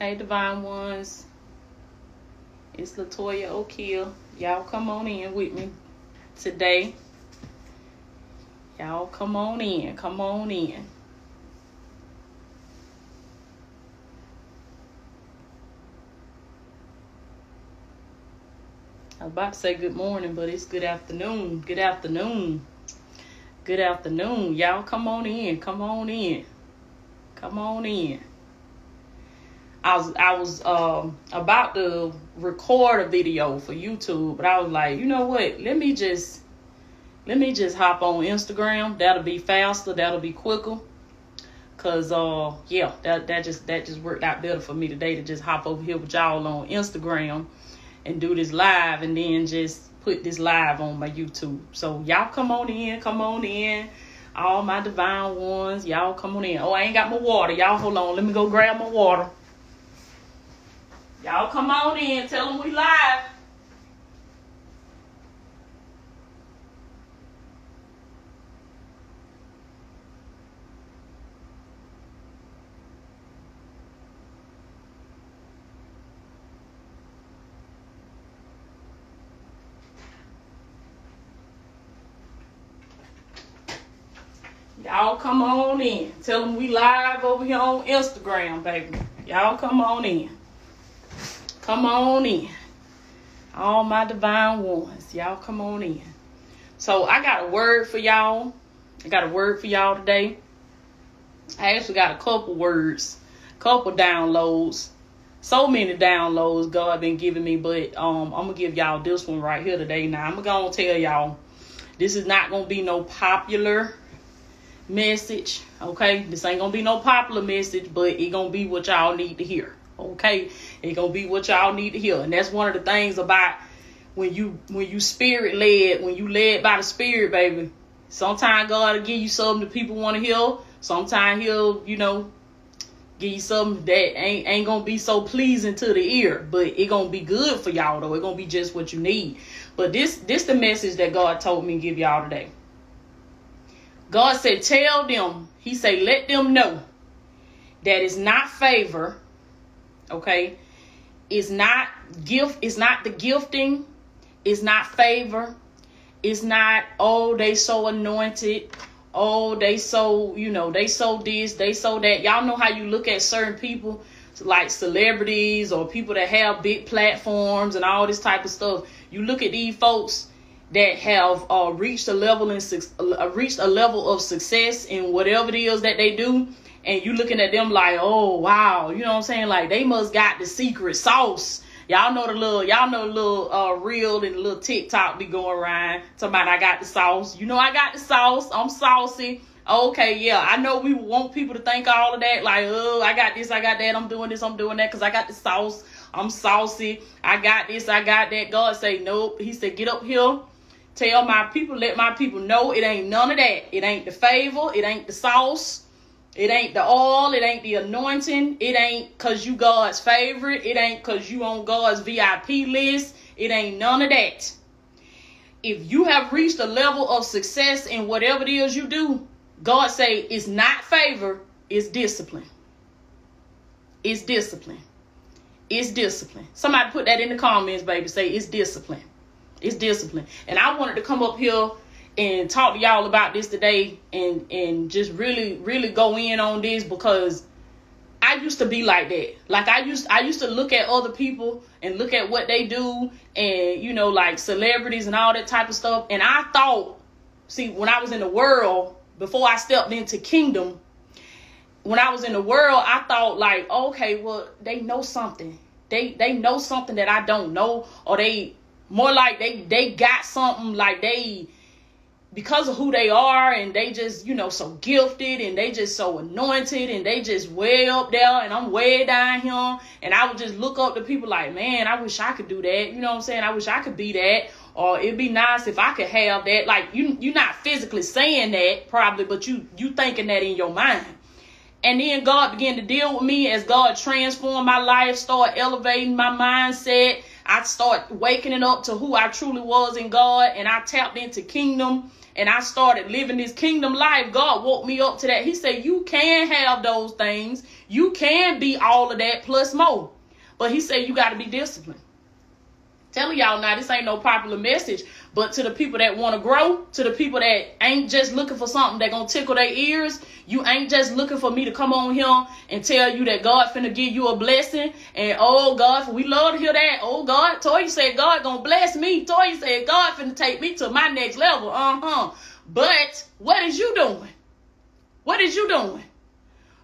Hey, divine ones. It's Latoya, Okeia. Y'all come on in with me today. Y'all come on in. Come on in. I was about to say good morning, but it's good afternoon. Good afternoon. Good afternoon. Y'all come on in. Come on in. Come on in. I was about to record a video for YouTube, but I was like, you know what? Let me just hop on Instagram. That'll be faster. That'll be quicker. Cause that just worked out better for me today to just hop over here with y'all on Instagram and do this live, and then just put this live on my YouTube. So y'all come on in. All my divine ones, y'all come on in. Oh, I ain't got my water. Y'all hold on. Let me go grab my water. Y'all come on in. Tell them we live. Y'all come on in. Tell them we live over here on Instagram, baby. Y'all come on in. Come on in. All my divine ones. Y'all come on in. So I got a word for y'all. Today. I actually got a couple words. Couple downloads. So many downloads God been giving me. But I'm going to give y'all this one right here today. Now I'm going to tell y'all. This is not going to be no popular message. Okay. This ain't going to be no popular message. But it going to be what y'all need to hear. Okay, it's gonna be what y'all need to hear. And that's one of the things about when you spirit led, when you led by the spirit, baby. Sometimes God will give you something that people want to hear. Sometimes he'll, give you something that ain't gonna be so pleasing to the ear, but it gonna be good for y'all though. It gonna be just what you need. But this the message that God told me to give y'all today. God said, tell them, he said, let them know that it's not favor. Okay, it's not gift, it's not the gifting, it's not favor, it's not, oh, they so anointed, oh, they so, they so this, they so that. Y'all know how you look at certain people like celebrities or people that have big platforms and all this type of stuff. You look at these folks that have reached a level of success in whatever it is that they do. And you looking at them like, oh, wow. You know what I'm saying? Like, they must got the secret sauce. Y'all know the little reel and the little TikTok be going around. Talking about I got the sauce. I got the sauce. I'm saucy. Okay, yeah. I know we want people to think all of that. Like, oh, I got this, I got that. I'm doing this, I'm doing that because I got the sauce. I'm saucy. I got this, I got that. God say, nope. He said, get up here. Tell my people, let my people know it ain't none of that. It ain't the favor. It ain't the sauce. It ain't the oil. It ain't the anointing. It ain't because you God's favorite. It ain't because you on God's VIP list. It ain't none of that. If you have reached a level of success in whatever it is you do, God say it's not favor. It's discipline. It's discipline. It's discipline. Somebody put that in the comments, baby. Say it's discipline. It's discipline. And I wanted to come up here and talk to y'all about this today and just really go in on this because I used to be like that. Like I used to look at other people and look at what they do and, like celebrities and all that type of stuff. And I thought, when I was in the world, before I stepped into kingdom, when I was in the world, I thought like, okay, well, they know something. They know something that I don't know, or they more like they got something like they, because of who they are, and they just, so gifted, and they just so anointed, and they just way up there, and I'm way down here, and I would just look up to people like, man, I wish I could do that, you know what I'm saying, I wish I could be that, or it'd be nice if I could have that, like, you're not physically saying that, probably, but you thinking that in your mind. And then God began to deal with me as God transformed my life, started elevating my mindset. I started waking up to who I truly was in God, and I tapped into kingdom. and I started living this kingdom life, God woke me up to that. He said, you can have those things. You can be all of that plus more. But he said, you got to be disciplined. Telling y'all now, this ain't no popular message, but to the people that want to grow, to the people that ain't just looking for something that gonna tickle their ears, you ain't just looking for me to come on here and tell you that God finna give you a blessing, and oh God, we love to hear that. Oh God, Toya said God gonna bless me. Toya said God finna take me to my next level. But what is you doing? What is you doing?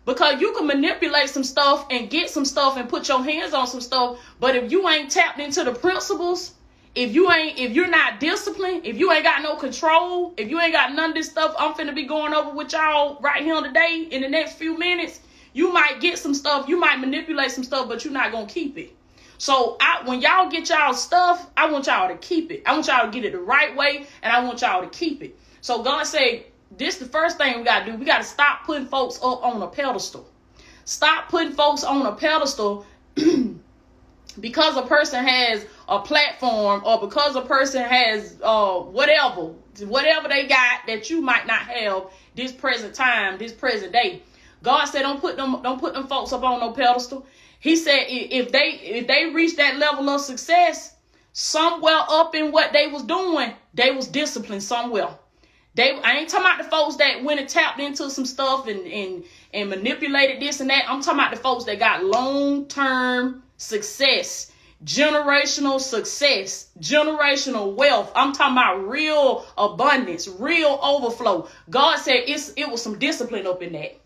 Because you can manipulate some stuff and get some stuff and put your hands on some stuff. But if you ain't tapped into the principles, if you're not disciplined, if you ain't got no control, if you ain't got none of this stuff I'm finna be going over with y'all right here today in the next few minutes, you might get some stuff, you might manipulate some stuff, but you're not gonna keep it. So when y'all get y'all stuff, I want y'all to keep it. I want y'all to get it the right way, and I want y'all to keep it. So God said, this the first thing we got to do. We got to stop putting folks up on a pedestal. Stop putting folks on a pedestal because a person has a platform, or because a person has whatever they got that you might not have this present time, this present day. God said, don't put them folks up on no pedestal. He said, if they reach that level of success, somewhere up in what they was doing, they was disciplined somewhere. I ain't talking about the folks that went and tapped into some stuff and manipulated this and that. I'm talking about the folks that got long-term success, generational success, generational wealth. I'm talking about real abundance, real overflow. God said it was some discipline up in that.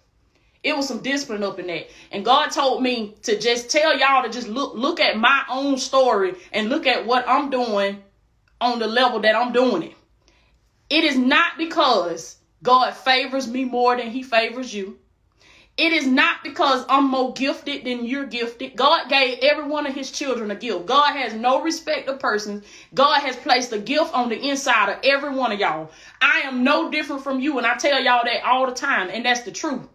It was some discipline up in that. And God told me to just tell y'all to just look at my own story and look at what I'm doing on the level that I'm doing it. It is not because God favors me more than he favors you. It is not because I'm more gifted than you're gifted. God gave every one of his children a gift. God has no respect of persons. God has placed a gift on the inside of every one of y'all. I am no different from you, and I tell y'all that all the time, and that's the truth.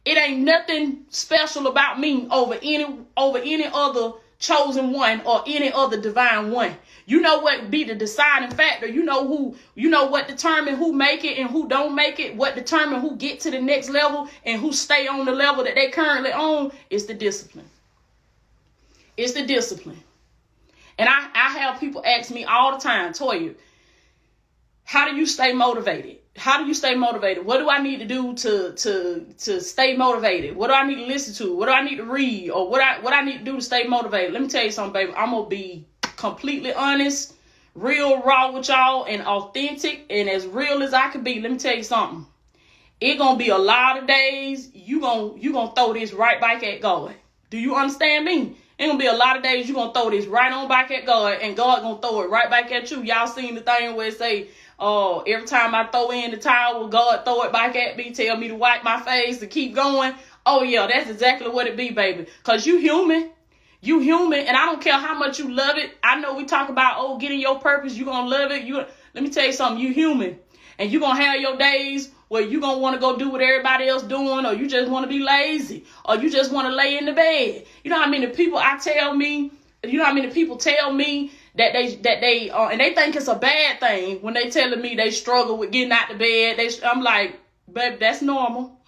It ain't nothing special about me over any other chosen one or any other divine one. You know what be the deciding factor. You know what determine who make it and who don't make it. What determine who get to the next level and who stay on the level that they currently on. Is the discipline. It's the discipline. And I have people ask me all the time, Toya, how do you stay motivated? How do you stay motivated? What do I need to do to stay motivated? What do I need to listen to? What do I need to read? Or what I need to do to stay motivated? Let me tell you something, baby. I'm going to be completely honest, real raw with y'all, and authentic, and as real as I can be. Let me tell you something. It's going to be a lot of days you gonna throw this right back at God. Do you understand me? It's going to be a lot of days you're going to throw this right on back at God, and God going to throw it right back at you. Y'all seen the thing where it say, every time I throw in the towel, God throw it back at me, tell me to wipe my face and keep going. Oh yeah, that's exactly what it be, baby. Cause you human. You human, and I don't care how much you love it. I know we talk about, getting your purpose, you gonna love it. Let me tell you something, you human. And you gonna have your days where you gonna want to go do what everybody else doing, or you just want to be lazy, or you just want to lay in the bed. You know how many people tell me that they and they think it's a bad thing when they telling me they struggle with getting out the bed. I'm like, baby, that's normal.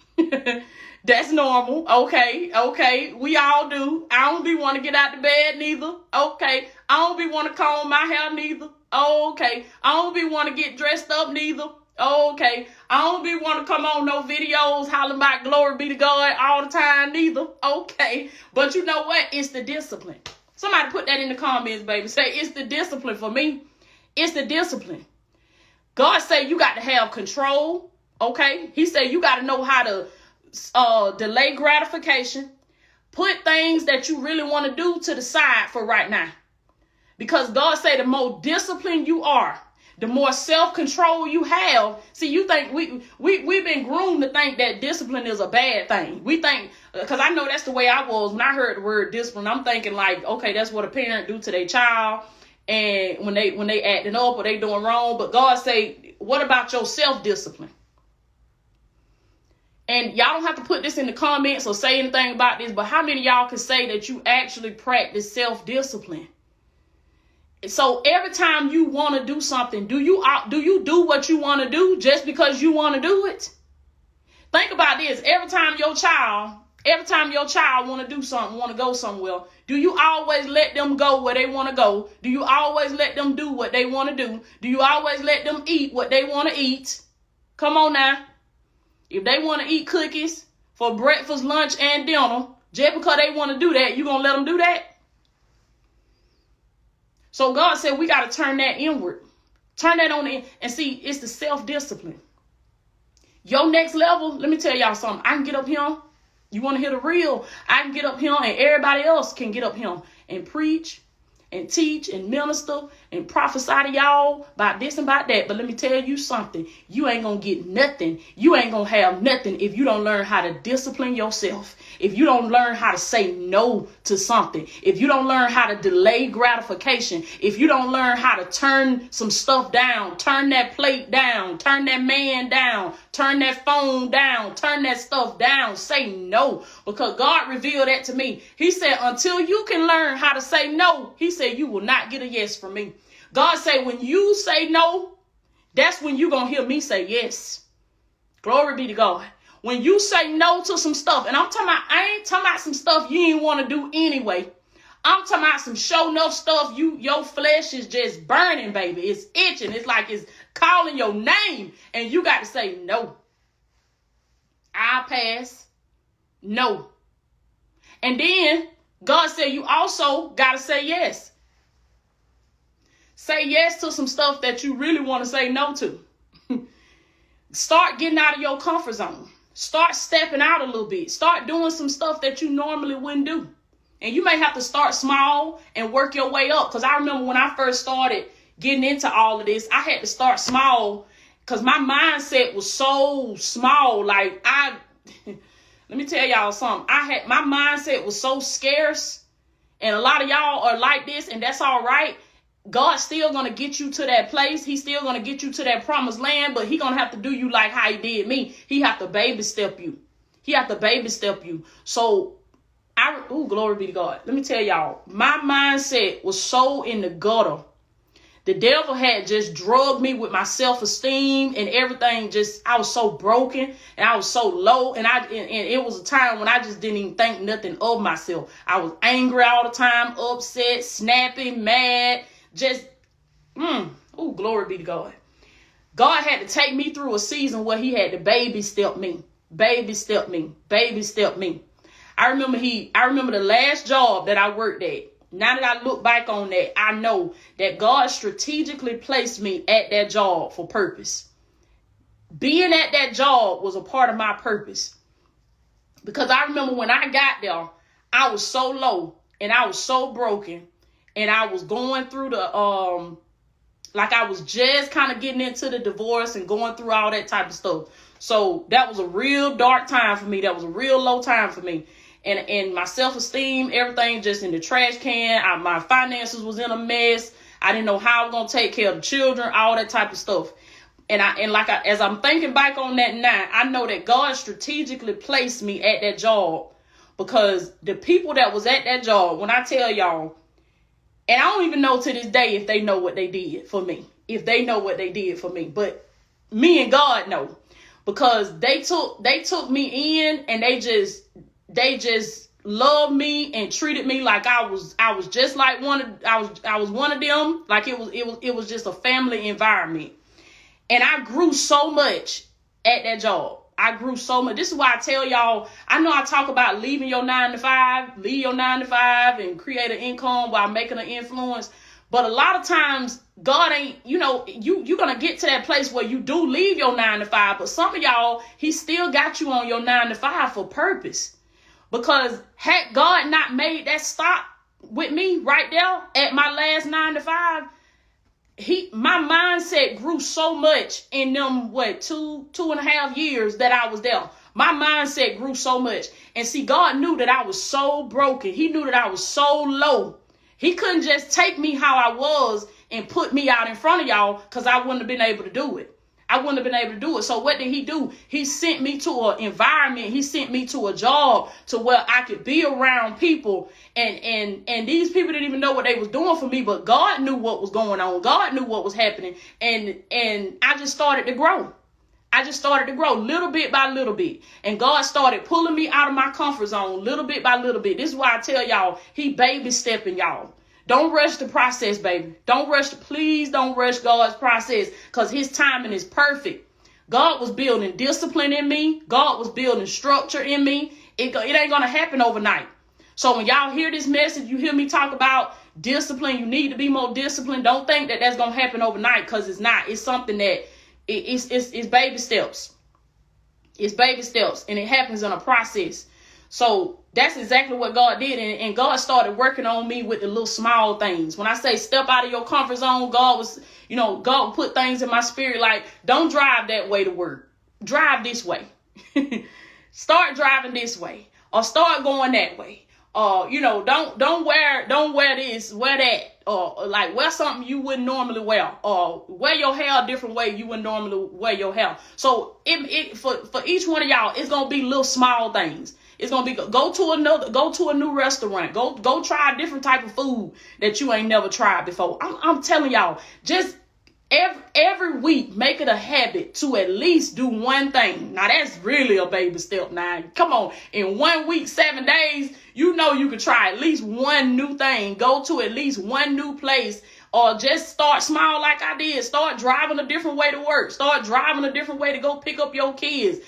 That's normal. Okay. We all do. I don't be want to get out the bed neither. Okay. I don't be want to comb my hair neither. Okay. I don't be want to get dressed up neither. Okay. I don't be want to come on no videos hollering about glory be to God all the time neither. Okay. But you know what? It's the discipline. Somebody put that in the comments, baby. Say, it's the discipline for me. It's the discipline. God say you got to have control. Okay. He said you got to know how to delay gratification. Put things that you really want to do to the side for right now. Because God say the more disciplined you are, the more self-control you have. See, you think we've been groomed to think that discipline is a bad thing. We think, because I know that's the way I was when I heard the word discipline. I'm thinking like, okay, that's what a parent do to their child, and when they acting up or they doing wrong. But God say, what about your self-discipline? And y'all don't have to put this in the comments or say anything about this, but how many of y'all can say that you actually practice self-discipline? So every time you want to do something, do you do what you want to do just because you want to do it? Think about this. Every time your child want to do something, want to go somewhere, do you always let them go where they want to go? Do you always let them do what they want to do? Do you always let them eat what they want to eat? Come on now. If they want to eat cookies for breakfast, lunch, and dinner, just because they want to do that, you going to let them do that? So God said we got to turn that inward. Turn that on in. And see, it's the self-discipline. Your next level, let me tell y'all something. I can get up here. You want to hear the real? I can get up here and everybody else can get up here and preach and teach and minister and prophesy to y'all about this and about that. But let me tell you something. You ain't going to get nothing. You ain't going to have nothing if you don't learn how to discipline yourself. If you don't learn how to say no to something. If you don't learn how to delay gratification. If you don't learn how to turn some stuff down. Turn that plate down. Turn that man down. Turn that phone down. Turn that stuff down. Say no. Because God revealed that to me. He said, until you can learn how to say no, he said, you will not get a yes from me. God said, when you say no, that's when you're going to hear me say yes. Glory be to God. When you say no to some stuff, and I ain't talking about some stuff you ain't want to do anyway. I'm talking about some show enough stuff your flesh is just burning, baby. It's itching. It's like it's calling your name, and you got to say no. I'll pass. No. And then God said you also got to say yes. Say yes to some stuff that you really want to say no to. Start getting out of your comfort zone. Start stepping out a little bit. Start doing some stuff that you normally wouldn't do. And you may have to start small and work your way up. Because I remember when I first started getting into all of this, I had to start small because my mindset was so small. Like let me tell y'all something. My mindset was so scarce. And a lot of y'all are like this, and that's all right. God's still going to get you to that place. He's still going to get you to that promised land, but he going to have to do you like how he did me. He have to baby step you. So, glory be to God. Let me tell y'all, my mindset was so in the gutter. The devil had just drugged me with my self-esteem and everything. I was so broken and I was so low. And it was a time when I just didn't even think nothing of myself. I was angry all the time, upset, snapping, mad. Glory be to God. God had to take me through a season where he had to baby step me. I remember the last job that I worked at. Now that I look back on that, I know that God strategically placed me at that job for purpose. Being at that job was a part of my purpose. Because I remember when I got there, I was so low and I was so broken. And I was going through I was just kind of getting into the divorce and going through all that type of stuff. So that was a real dark time for me. That was a real low time for me. And my self-esteem, everything just in the trash can. My finances was in a mess. I didn't know how I was going to take care of the children, all that type of stuff. As I'm thinking back on that now, I know that God strategically placed me at that job because the people that was at that job, when I tell y'all, and I don't even know to this day if they know what they did for me. But me and God know. Because they took me in and they just loved me and treated me like I was just like I was one of them. Like it was just a family environment. And I grew so much at that job. This is why I tell y'all, I know I talk about leaving your 9 to 5, and create an income while making an influence. But a lot of times God ain't, you're going to get to that place where you do leave your 9 to 5. But some of y'all, he still got you on your 9 to 5 for purpose. Because had God not made that stop with me right there at my last 9 to 5, my mindset grew so much in them, 2.5 years that I was there. My mindset grew so much. And see, God knew that I was so broken. He knew that I was so low. He couldn't just take me how I was and put me out in front of y'all because I wouldn't have been able to do it. I wouldn't have been able to do it. So what did he do? He sent me to an environment. He sent me to a job to where I could be around people. And these people didn't even know what they was doing for me, but God knew what was going on. God knew what was happening. And I just started to grow. I just started to grow little bit by little bit. And God started pulling me out of my comfort zone little bit by little bit. This is why I tell y'all, he baby stepping y'all. Don't rush the process, baby. Please don't rush God's process, because his timing is perfect. God was building discipline in me. God was building structure in me. It ain't going to happen overnight. So when y'all hear this message, you hear me talk about discipline, you need to be more disciplined. Don't think that that's going to happen overnight, because it's not. It's something that it's baby steps. It's baby steps, and it happens in a process. So that's exactly what God did. And God started working on me with the little small things. When I say step out of your comfort zone, God put things in my spirit like, don't drive that way to work. Drive this way. Start driving this way, or start going that way. Don't wear this, wear that, or like wear something you wouldn't normally wear, or wear your hair a different way you wouldn't normally wear your hair. So for each one of y'all, it's gonna be little small things. It's gonna be go to a new restaurant, go try a different type of food that you ain't never tried before. I'm telling y'all, just every week, make it a habit to at least do one thing. Now that's really a baby step. Now, come on, in 1 week, 7 days, you can try at least one new thing. Go to at least one new place, or just start small like I did. Start driving a different way to work. Start driving a different way to go pick up your kids.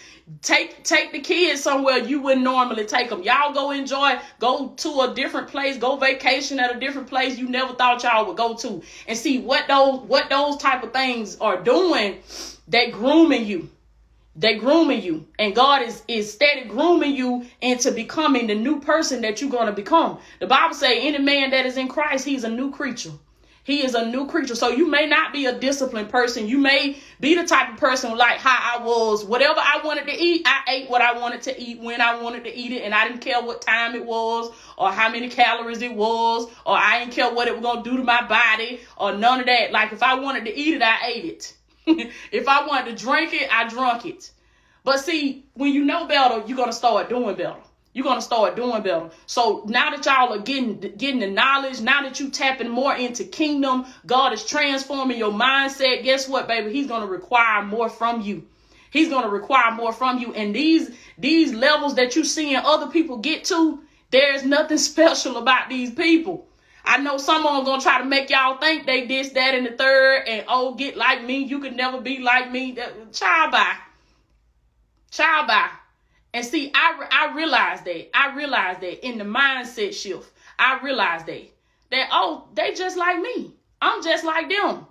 Take the kids somewhere you wouldn't normally take them. Y'all go to a different place, go vacation at a different place you never thought y'all would go to, and see what those type of things are doing. They grooming you. And God is steady grooming you into becoming the new person that you're going to become. The Bible says any man that is in Christ, he's a new creature. He is a new creature. So you may not be a disciplined person. You may be the type of person like how I was. Whatever I wanted to eat, I ate what I wanted to eat when I wanted to eat it. And I didn't care what time it was, or how many calories it was, or I didn't care what it was going to do to my body, or none of that. Like if I wanted to eat it, I ate it. If I wanted to drink it, I drank it. But see, when you know better, you're going to start doing better. So now that y'all are getting the knowledge, now that you tapping more into kingdom, God is transforming your mindset. Guess what, baby? He's going to require more from you. And these levels that you seeing other people get to, there's nothing special about these people. I know some of them going to try to make y'all think they this, that, and the third, and get like me. You could never be like me. Child bye. And see, I realized that in the mindset shift. I realized that they just like me. I'm just like them.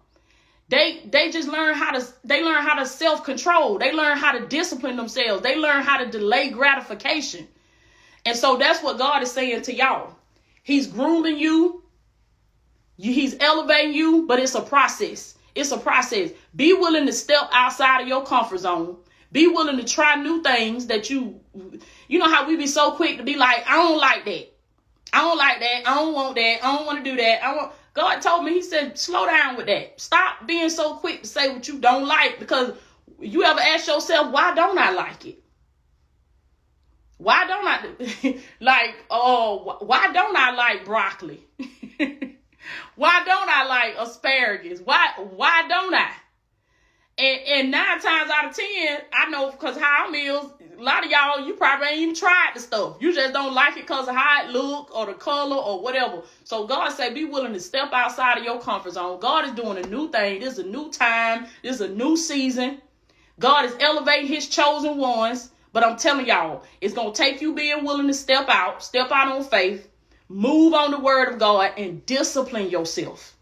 They just learn how to self-control. They learn how to discipline themselves. They learn how to delay gratification. And so that's what God is saying to y'all. He's grooming you. He's elevating you, but it's a process. Be willing to step outside of your comfort zone. Be willing to try new things that you know how we be so quick to be like, I don't like that. I don't want that. I don't want to do that. God told me, he said, slow down with that. Stop being so quick to say what you don't like, because you ever ask yourself, why don't I like it? Why don't I why don't I like broccoli? Why don't I like asparagus? Why don't I? And 9 times out of 10, I know, because how I'm is, a lot of y'all, you probably ain't even tried the stuff. You just don't like it because of how it look, or the color, or whatever. So God said, be willing to step outside of your comfort zone. God is doing a new thing. This is a new time. This is a new season. God is elevating his chosen ones. But I'm telling y'all, it's going to take you being willing to step out on faith, move on the word of God, and discipline yourself.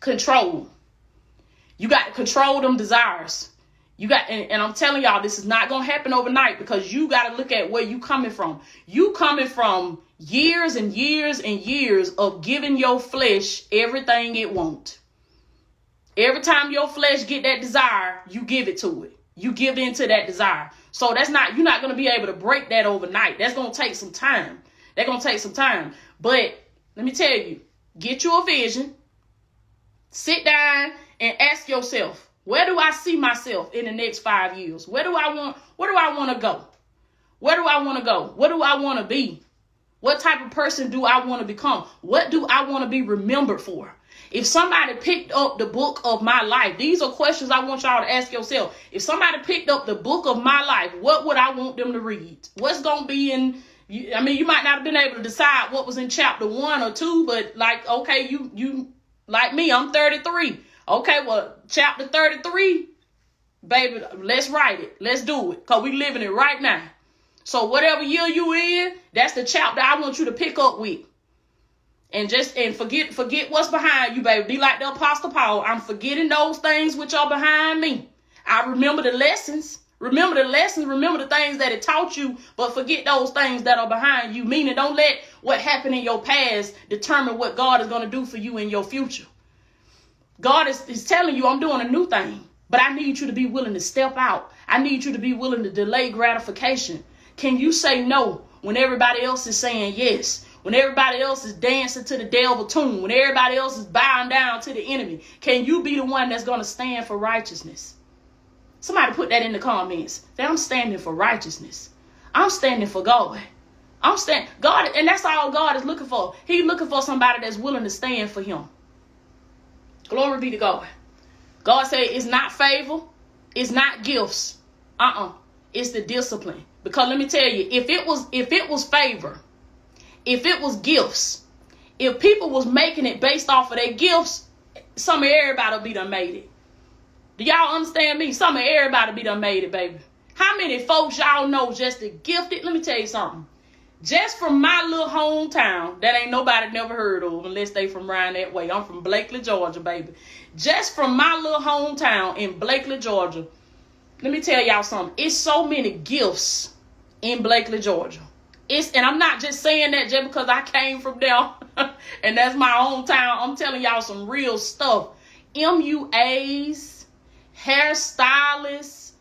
Control. You got to control them desires. And I'm telling y'all, this is not going to happen overnight, because you got to look at where you coming from. You coming from years and years and years of giving your flesh everything it wants. Every time your flesh get that desire, you give it to it. You give into that desire. So you're not going to be able to break that overnight. That's going to take some time. But let me tell you, get you a vision. Sit down and ask yourself, where do I see myself in the next 5 years? Where do I want to go? Where do I want to go? What do I want to be? What type of person do I want to become? What do I want to be remembered for? If somebody picked up the book of my life, these are questions I want y'all to ask yourself. If somebody picked up the book of my life, what would I want them to read? What's going to be in, I mean, you might not have been able to decide what was in chapter 1 or 2, but like, okay, you like me, I'm 33. Okay, well, chapter 33, baby, let's write it. Let's do it, because we living it right now. So whatever year you in, that's the chapter I want you to pick up with. And forget what's behind you, baby. Be like the Apostle Paul. I'm forgetting those things which are behind me. I remember the lessons. Remember the lessons. Remember the things that it taught you, but forget those things that are behind you. Meaning, don't let what happened in your past determine what God is going to do for you in your future. God is telling you, I'm doing a new thing, but I need you to be willing to step out. I need you to be willing to delay gratification. Can you say no when everybody else is saying yes? When everybody else is dancing to the devil tune, when everybody else is bowing down to the enemy, can you be the one that's going to stand for righteousness? Somebody put that in the comments. Say, I'm standing for righteousness. I'm standing for God. God, and that's all God is looking for. He's looking for somebody that's willing to stand for him. Glory be to God. God said it's not favor. It's not gifts. It's the discipline. Because let me tell you, if it was favor, if it was gifts, if people was making it based off of their gifts, some of everybody will be done made it. Do y'all understand me? Some of everybody will be done made it, baby. How many folks y'all know just the gifted? Let me tell you something. Just from my little hometown, that ain't nobody never heard of unless they from around that way. I'm from Blakely, Georgia, baby. Just from my little hometown in Blakely, Georgia. Let me tell y'all something. It's so many gifts in Blakely, Georgia. And I'm not just saying that just because I came from there and that's my hometown. I'm telling y'all some real stuff. MUAs, hairstylists,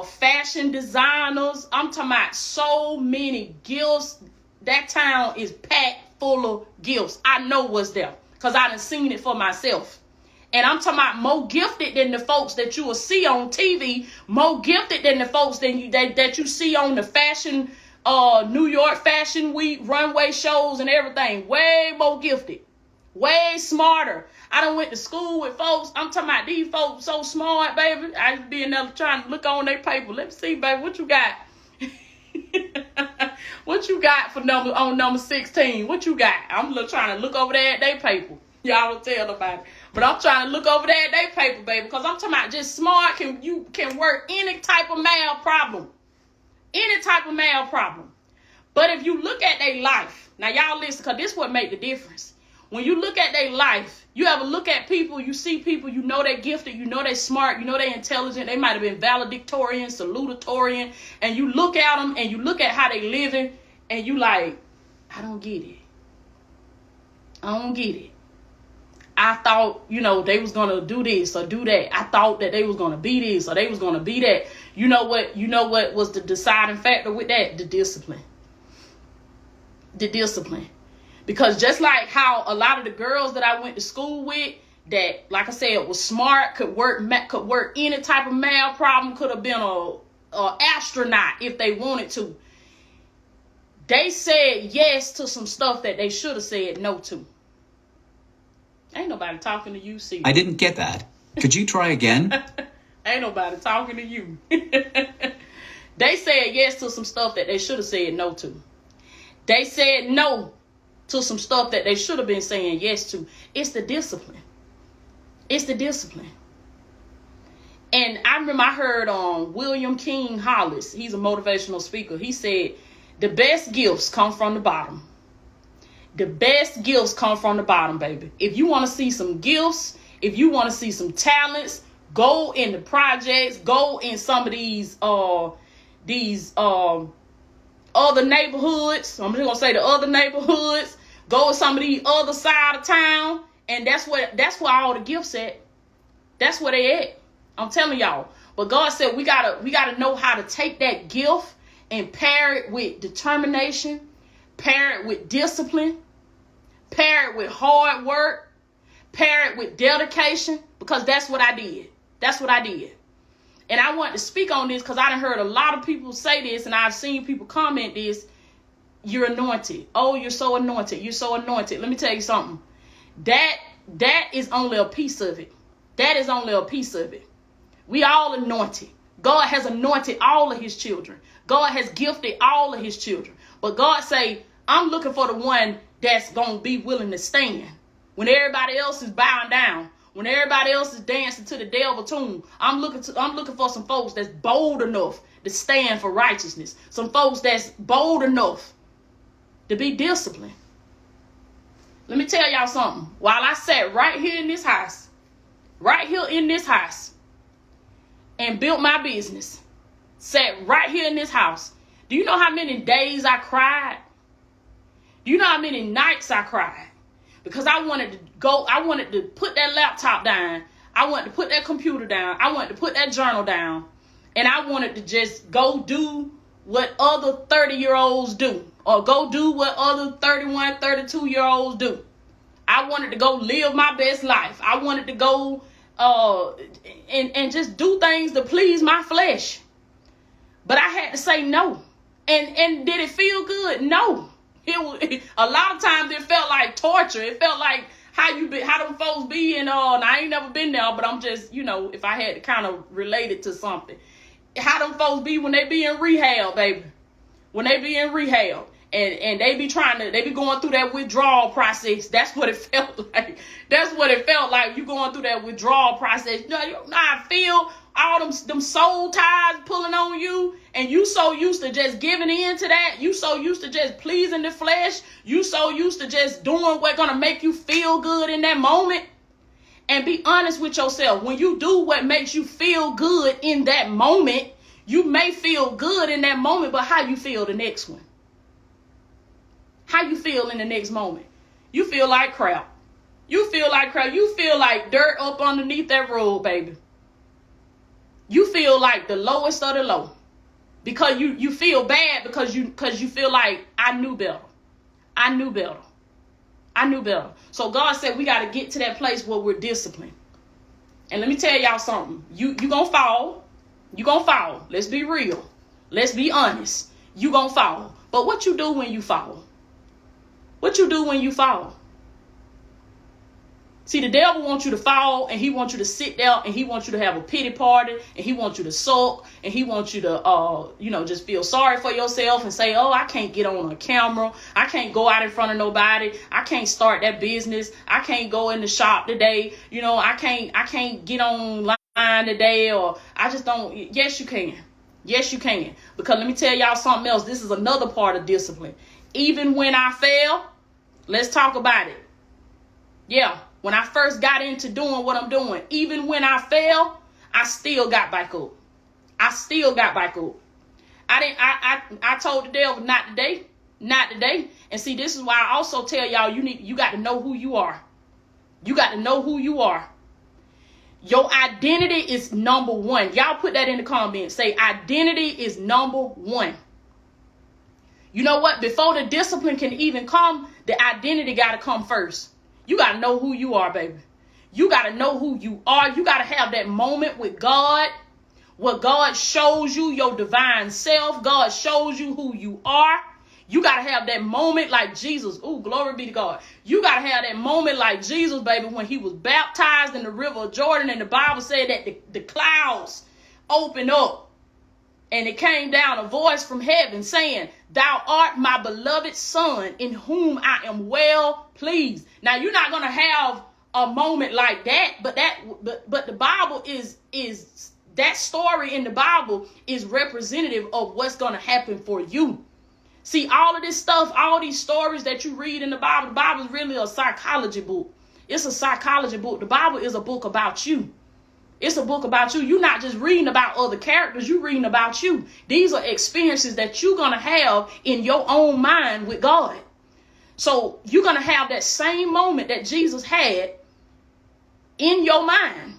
fashion designers. I'm talking about so many gifts. That town is packed full of gifts. I know what's there because I done seen it for myself. And I'm talking about more gifted than the folks that you will see on TV, more gifted than the folks that you see on the fashion New York Fashion Week runway shows and everything. Way more gifted, way smarter. I done went to school with folks. I'm talking about these folks so smart, baby. I just be in there trying to look on their paper. Let me see, baby, what you got? What you got for number 16? What you got? I'm trying to look over there at their paper. Y'all don't tell nobody. But I'm trying to look over there at their paper, baby, because I'm talking about just smart. You can work any type of math problem. Any type of math problem. But if you look at their life, now y'all listen, because this is what make the difference. When you look at their life, you ever look at people, you see people, you know they're gifted, you know they're smart, you know they're intelligent, they might have been valedictorian, salutatorian, and you look at them and you look at how they living, and you like, I don't get it. I don't get it. I thought, they was going to do this or do that. I thought that they was going to be this or they was going to be that. You know what was the deciding factor with that? The discipline. The discipline. Because just like how a lot of the girls that I went to school with that, like I said, was smart, could work any type of math problem, could have been a astronaut if they wanted to. They said yes to some stuff that they should have said no to. Ain't nobody talking to you, see. I didn't get that. Could you try again? Ain't nobody talking to you. They said yes to some stuff that they should have said no to. They said no to some stuff that they should have been saying yes to. It's the discipline. It's the discipline. And I remember I heard on William King Hollis. He's a motivational speaker. He said, the best gifts come from the bottom. The best gifts come from the bottom, baby. If you want to see some gifts, if you want to see some talents, go in the projects, go in some of these other neighborhoods. I'm just gonna say the other neighborhoods. Go to some of these other side of town, and that's where all the gifts at. That's where they at. I'm telling y'all. But God said we gotta know how to take that gift and pair it with determination. Pair it with discipline, pair it with hard work, pair it with dedication, because that's what I did. That's what I did. And I want to speak on this because I done heard a lot of people say this, and I've seen people comment this. You're anointed. Oh, you're so anointed. You're so anointed. Let me tell you something. That is only a piece of it. That is only a piece of it. We all anointed. God has anointed all of his children. God has gifted all of his children. But God say, I'm looking for the one that's going to be willing to stand. When everybody else is bowing down, when everybody else is dancing to the devil tune, I'm looking for some folks that's bold enough to stand for righteousness. Some folks that's bold enough to be disciplined. Let me tell y'all something. While I sat right here in this house, and built my business, sat right here in this house, do you know how many days I cried? Do you know how many nights I cried? Because I wanted to put that laptop down. I wanted to put that computer down. I wanted to put that journal down. And I wanted to just go do what other 30-year-olds do. Or go do what other 31, 32-year-olds do. I wanted to go live my best life. I wanted to go and just do things to please my flesh. But I had to say no. And did it feel good? No. A lot of times it felt like torture. It felt like how them folks be and I ain't never been there, but I'm just, if I had to kind of relate it to something. How them folks be when they be in rehab, baby. When they be in rehab. And they be going through that withdrawal process. That's what it felt like. That's what it felt like. You going through that withdrawal process. You know how I feel? All them soul ties pulling on you. And you so used to just giving in to that. You so used to just pleasing the flesh. You so used to just doing what's going to make you feel good in that moment. And be honest with yourself. When you do what makes you feel good in that moment, you may feel good in that moment, but how you feel the next one? How you feel in the next moment? You feel like crap. You feel like crap. You feel like dirt up underneath that road, baby. You feel like the lowest of the low. Because you feel bad because you feel like I knew better. I knew better. I knew better. So God said we got to get to that place where we're disciplined. And let me tell y'all something. You gonna fall. You gonna fall. Let's be real. Let's be honest. You gonna fall. But what you do when you fall? What you do when you fall? See, the devil wants you to fall, and he wants you to sit there, and he wants you to have a pity party, and he wants you to sulk, and he wants you to, just feel sorry for yourself and say, oh, I can't get on a camera. I can't go out in front of nobody. I can't start that business. I can't go in the shop today. I can't get online today, or I just don't. Yes, you can. Yes, you can. Because let me tell y'all something else. This is another part of discipline. Even when I fail, let's talk about it. Yeah, when I first got into doing what I'm doing, even when I fell, I still got back up. I still got back up. I told the devil, not today, not today. And see, this is why I also tell y'all, you got to know who you are. You got to know who you are. Your identity is number one. Y'all put that in the comments. Say identity is number one. You know what? Before the discipline can even come, the identity got to come first. You got to know who you are, baby. You got to know who you are. You got to have that moment with God where God shows you your divine self. God shows you who you are. You got to have that moment like Jesus. Ooh, glory be to God. You got to have that moment like Jesus, baby, when he was baptized in the river of Jordan. And the Bible said that the clouds opened up. And it came down a voice from heaven saying, thou art my beloved son in whom I am well pleased. Now, you're not going to have a moment like that, but the Bible is that story in the Bible is representative of what's going to happen for you. See, all of this stuff, all these stories that you read in the Bible is really a psychology book. It's a psychology book. The Bible is a book about you. It's a book about you. You're not just reading about other characters. You're reading about you. These are experiences that you're going to have in your own mind with God. So you're going to have that same moment that Jesus had in your mind.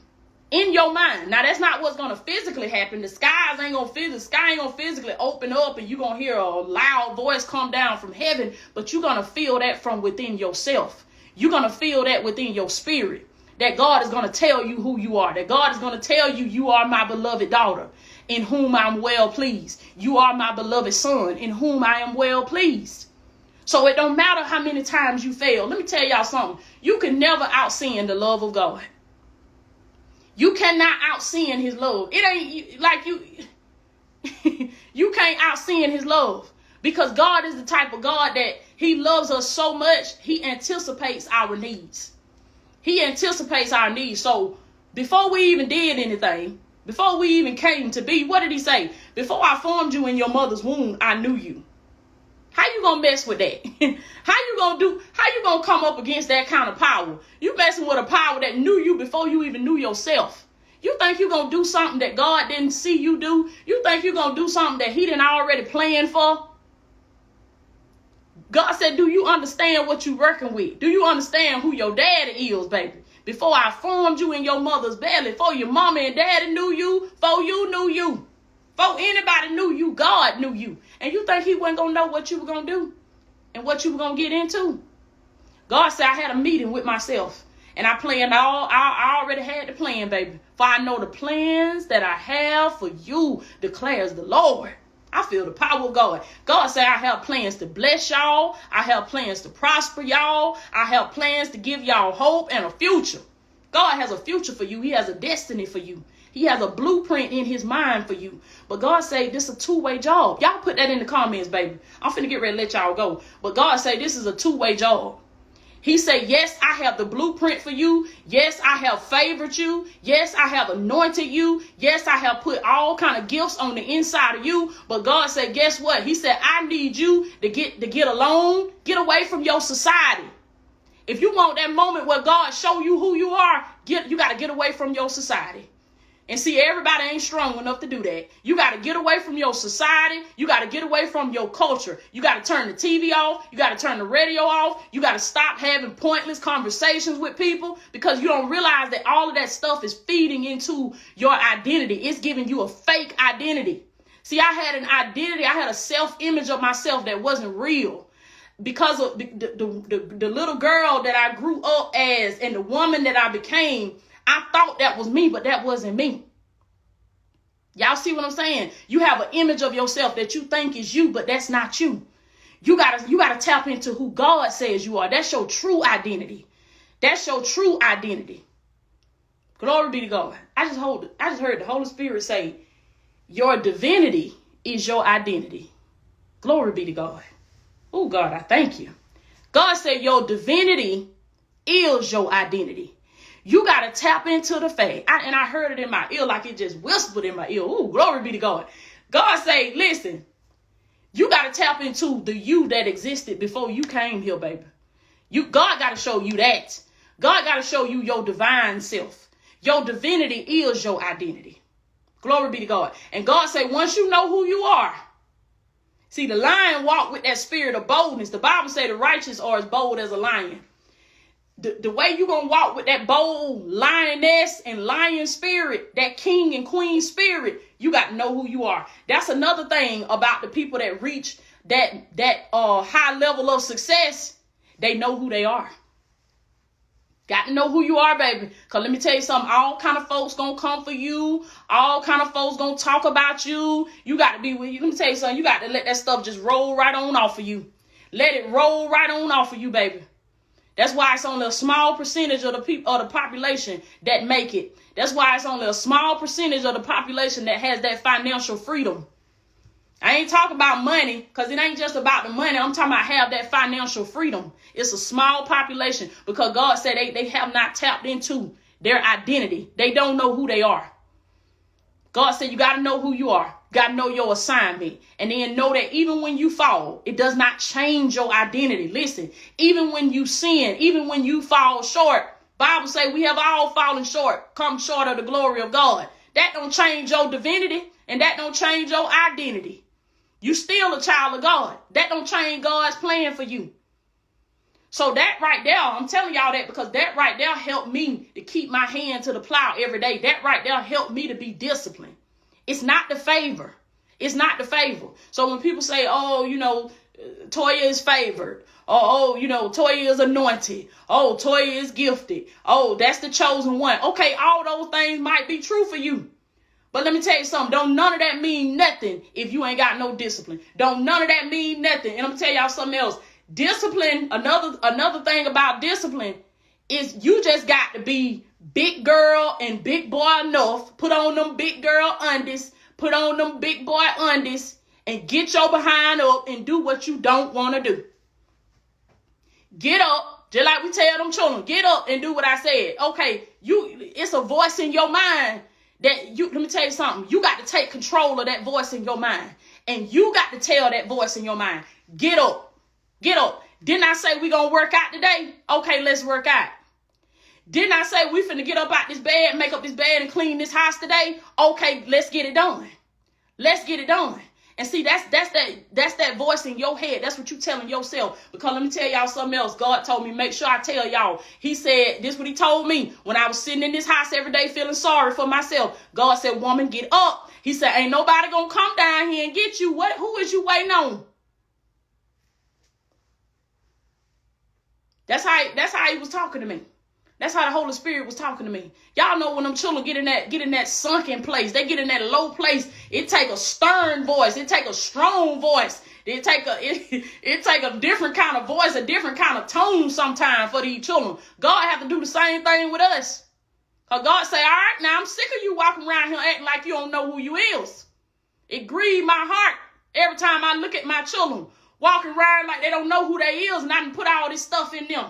In your mind. Now, that's not what's going to physically happen. The sky ain't going to physically open up and you're going to hear a loud voice come down from heaven. But you're going to feel that from within yourself. You're going to feel that within your spirit. that God is going to tell you who you are, that God is going to tell you, you are my beloved daughter, in whom I'm well pleased. You are my beloved son, in whom I am well pleased. So it don't matter how many times you fail. Let me tell y'all something. You can never out-sin the love of God. You cannot out-sin his love. It ain't like you can't out-sin his love, because God is the type of God that he loves us so much, he anticipates our needs. He anticipates our needs. So before we even did anything, before we even came to be, what did he say? Before I formed you in your mother's womb, I knew you. How you gonna mess with that? How you gonna come up against that kind of power? You messing with a power that knew you before you even knew yourself. You think you're gonna do something that God didn't see you do? You think you're gonna do something that he didn't already plan for? God said, do you understand what you're working with? Do you understand who your daddy is, baby? Before I formed you in your mother's belly, before your mama and daddy knew you, before you knew you, before anybody knew you, God knew you. And you think he wasn't going to know what you were going to do and what you were going to get into? God said, I had a meeting with myself and I planned I already had the plan, baby. For I know the plans that I have for you, declares the Lord. I feel the power of God. God said, I have plans to bless y'all. I have plans to prosper y'all. I have plans to give y'all hope and a future. God has a future for you. He has a destiny for you. He has a blueprint in his mind for you. But God said this is a two-way job. Y'all put that in the comments, baby. I'm finna get ready to let y'all go. But God said this is a two-way job. He said, yes, I have the blueprint for you. Yes, I have favored you. Yes, I have anointed you. Yes, I have put all kind of gifts on the inside of you. But God said, guess what? He said, I need you to get alone, get away from your society. If you want that moment where God show you who you are, you got to get away from your society. And see, everybody ain't strong enough to do that. You got to get away from your society. You got to get away from your culture. You got to turn the TV off. You got to turn the radio off. You got to stop having pointless conversations with people, because you don't realize that all of that stuff is feeding into your identity. It's giving you a fake identity. See, I had an identity. I had a self-image of myself that wasn't real, because of the little girl that I grew up as and the woman that I became. I thought that was me, but that wasn't me. Y'all see what I'm saying? You have an image of yourself that you think is you, but that's not you. You gotta tap into who God says you are. That's your true identity. That's your true identity. Glory be to God. I just heard the Holy Spirit say, your divinity is your identity. Glory be to God. Oh God, I thank you. God said your divinity is your identity. You got to tap into the fact. I heard it in my ear, like it just whispered in my ear. Ooh, glory be to God. God say, listen, you got to tap into the you that existed before you came here, baby. God got to show you that. God got to show you your divine self. Your divinity is your identity. Glory be to God. And God say, once you know who you are, see, the lion walked with that spirit of boldness. The Bible say the righteous are as bold as a lion. The way you going to walk with that bold lioness and lion spirit, that king and queen spirit, you got to know who you are. That's another thing about the people that reach that high level of success. They know who they are. Got to know who you are, baby. Because let me tell you something. All kind of folks going to come for you. All kind of folks going to talk about you. You got to be with you. Let me tell you something. You got to let that stuff just roll right on off of you. Let it roll right on off of you, baby. That's why it's only a small percentage of the people, of the population that make it. That's why it's only a small percentage of the population that has that financial freedom. I ain't talking about money, because it ain't just about the money. I'm talking about have that financial freedom. It's a small population, because God said they have not tapped into their identity. They don't know who they are. God said you got to know who you are. Got to know your assignment. And then know that even when you fall, it does not change your identity. Listen, even when you sin, even when you fall short, Bible say we have all fallen short, come short of the glory of God. That don't change your divinity, and that don't change your identity. You still a child of God. That don't change God's plan for you. So that right there, I'm telling y'all that because that right there helped me to keep my hand to the plow every day. That right there helped me to be disciplined. It's not the favor. It's not the favor. So when people say, oh, you know, Toya is favored. Oh, Toya is anointed. Oh, Toya is gifted. Oh, that's the chosen one. Okay, all those things might be true for you. But let me tell you something. Don't none of that mean nothing if you ain't got no discipline. Don't none of that mean nothing. And I'm going to tell y'all something else. Discipline, another thing about discipline is you just got to be big girl and big boy enough. Put on them big girl undies. Put on them big boy undies. And get your behind up and do what you don't want to do. Get up, just like we tell them children, get up and do what I said. Okay, it's a voice in your mind that let me tell you something. You got to take control of that voice in your mind. And you got to tell that voice in your mind, get up, get up. Didn't I say we gonna work out today? Okay, let's work out. Didn't I say we finna get up out this bed, make up this bed and clean this house today? Okay, let's get it done. Let's get it done. And see, that's that voice in your head. That's what you telling yourself. Because let me tell y'all something else. God told me, make sure I tell y'all. He said, this is what he told me when I was sitting in this house every day feeling sorry for myself. God said, woman, get up. He said, ain't nobody gonna come down here and get you. Who is you waiting on? That's how he was talking to me. That's how the Holy Spirit was talking to me. Y'all know when them children get in that sunken place, they get in that low place, it take a stern voice. It take a strong voice. It take a different kind of voice, a different kind of tone sometimes for these children. God have to do the same thing with us. Because God say, all right, now I'm sick of you walking around here acting like you don't know who you is. It grieves my heart every time I look at my children walking around like they don't know who they is, and I done put all this stuff in them.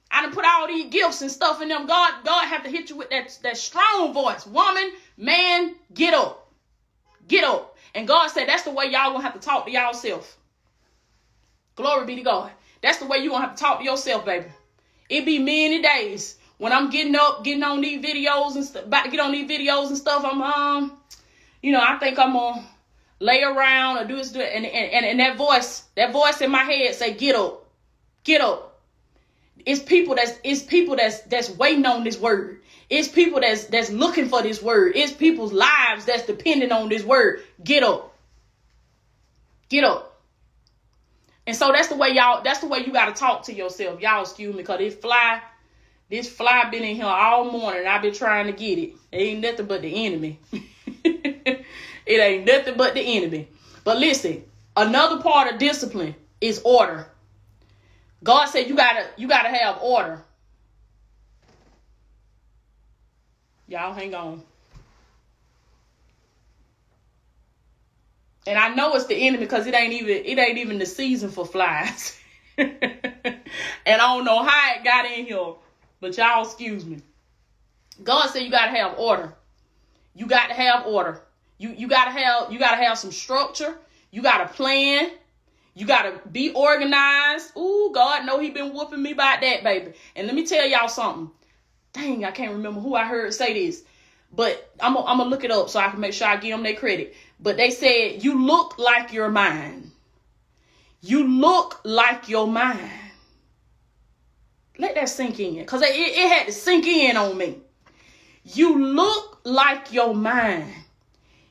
I done put all these gifts and stuff in them. God have to hit you with that strong voice. Woman, man, get up. Get up. And God said that's the way y'all gonna have to talk to y'allself. Glory be to God. That's the way you gonna have to talk to yourself, baby. It be many days when I'm getting up, getting on these videos and stuff, about to get on these videos and stuff. I'm I think I'm gonna lay around or do this, and that voice in my head say, get up. Get up. It's people that's waiting on this word. It's people that's looking for this word. It's people's lives that's depending on this word. Get up. Get up. And so that's the way you got to talk to yourself. Y'all excuse me, because this fly been in here all morning and I've been trying to get it. It ain't nothing but the enemy. It ain't nothing but the enemy. But listen, another part of discipline is order. God said you gotta have order. Y'all hang on. And I know it's the enemy because it ain't even the season for flies. And I don't know how it got in here, but y'all excuse me. God said you gotta have order. You got to have order. You gotta have some structure. You gotta plan. You got to be organized. Ooh, God know he been whooping me about that, baby. And let me tell y'all something. Dang, I can't remember who I heard say this. But I'm going to look it up so I can make sure I give them their credit. But they said, you look like your mind. You look like your mind. Let that sink in. Because it had to sink in on me. You look like your mind.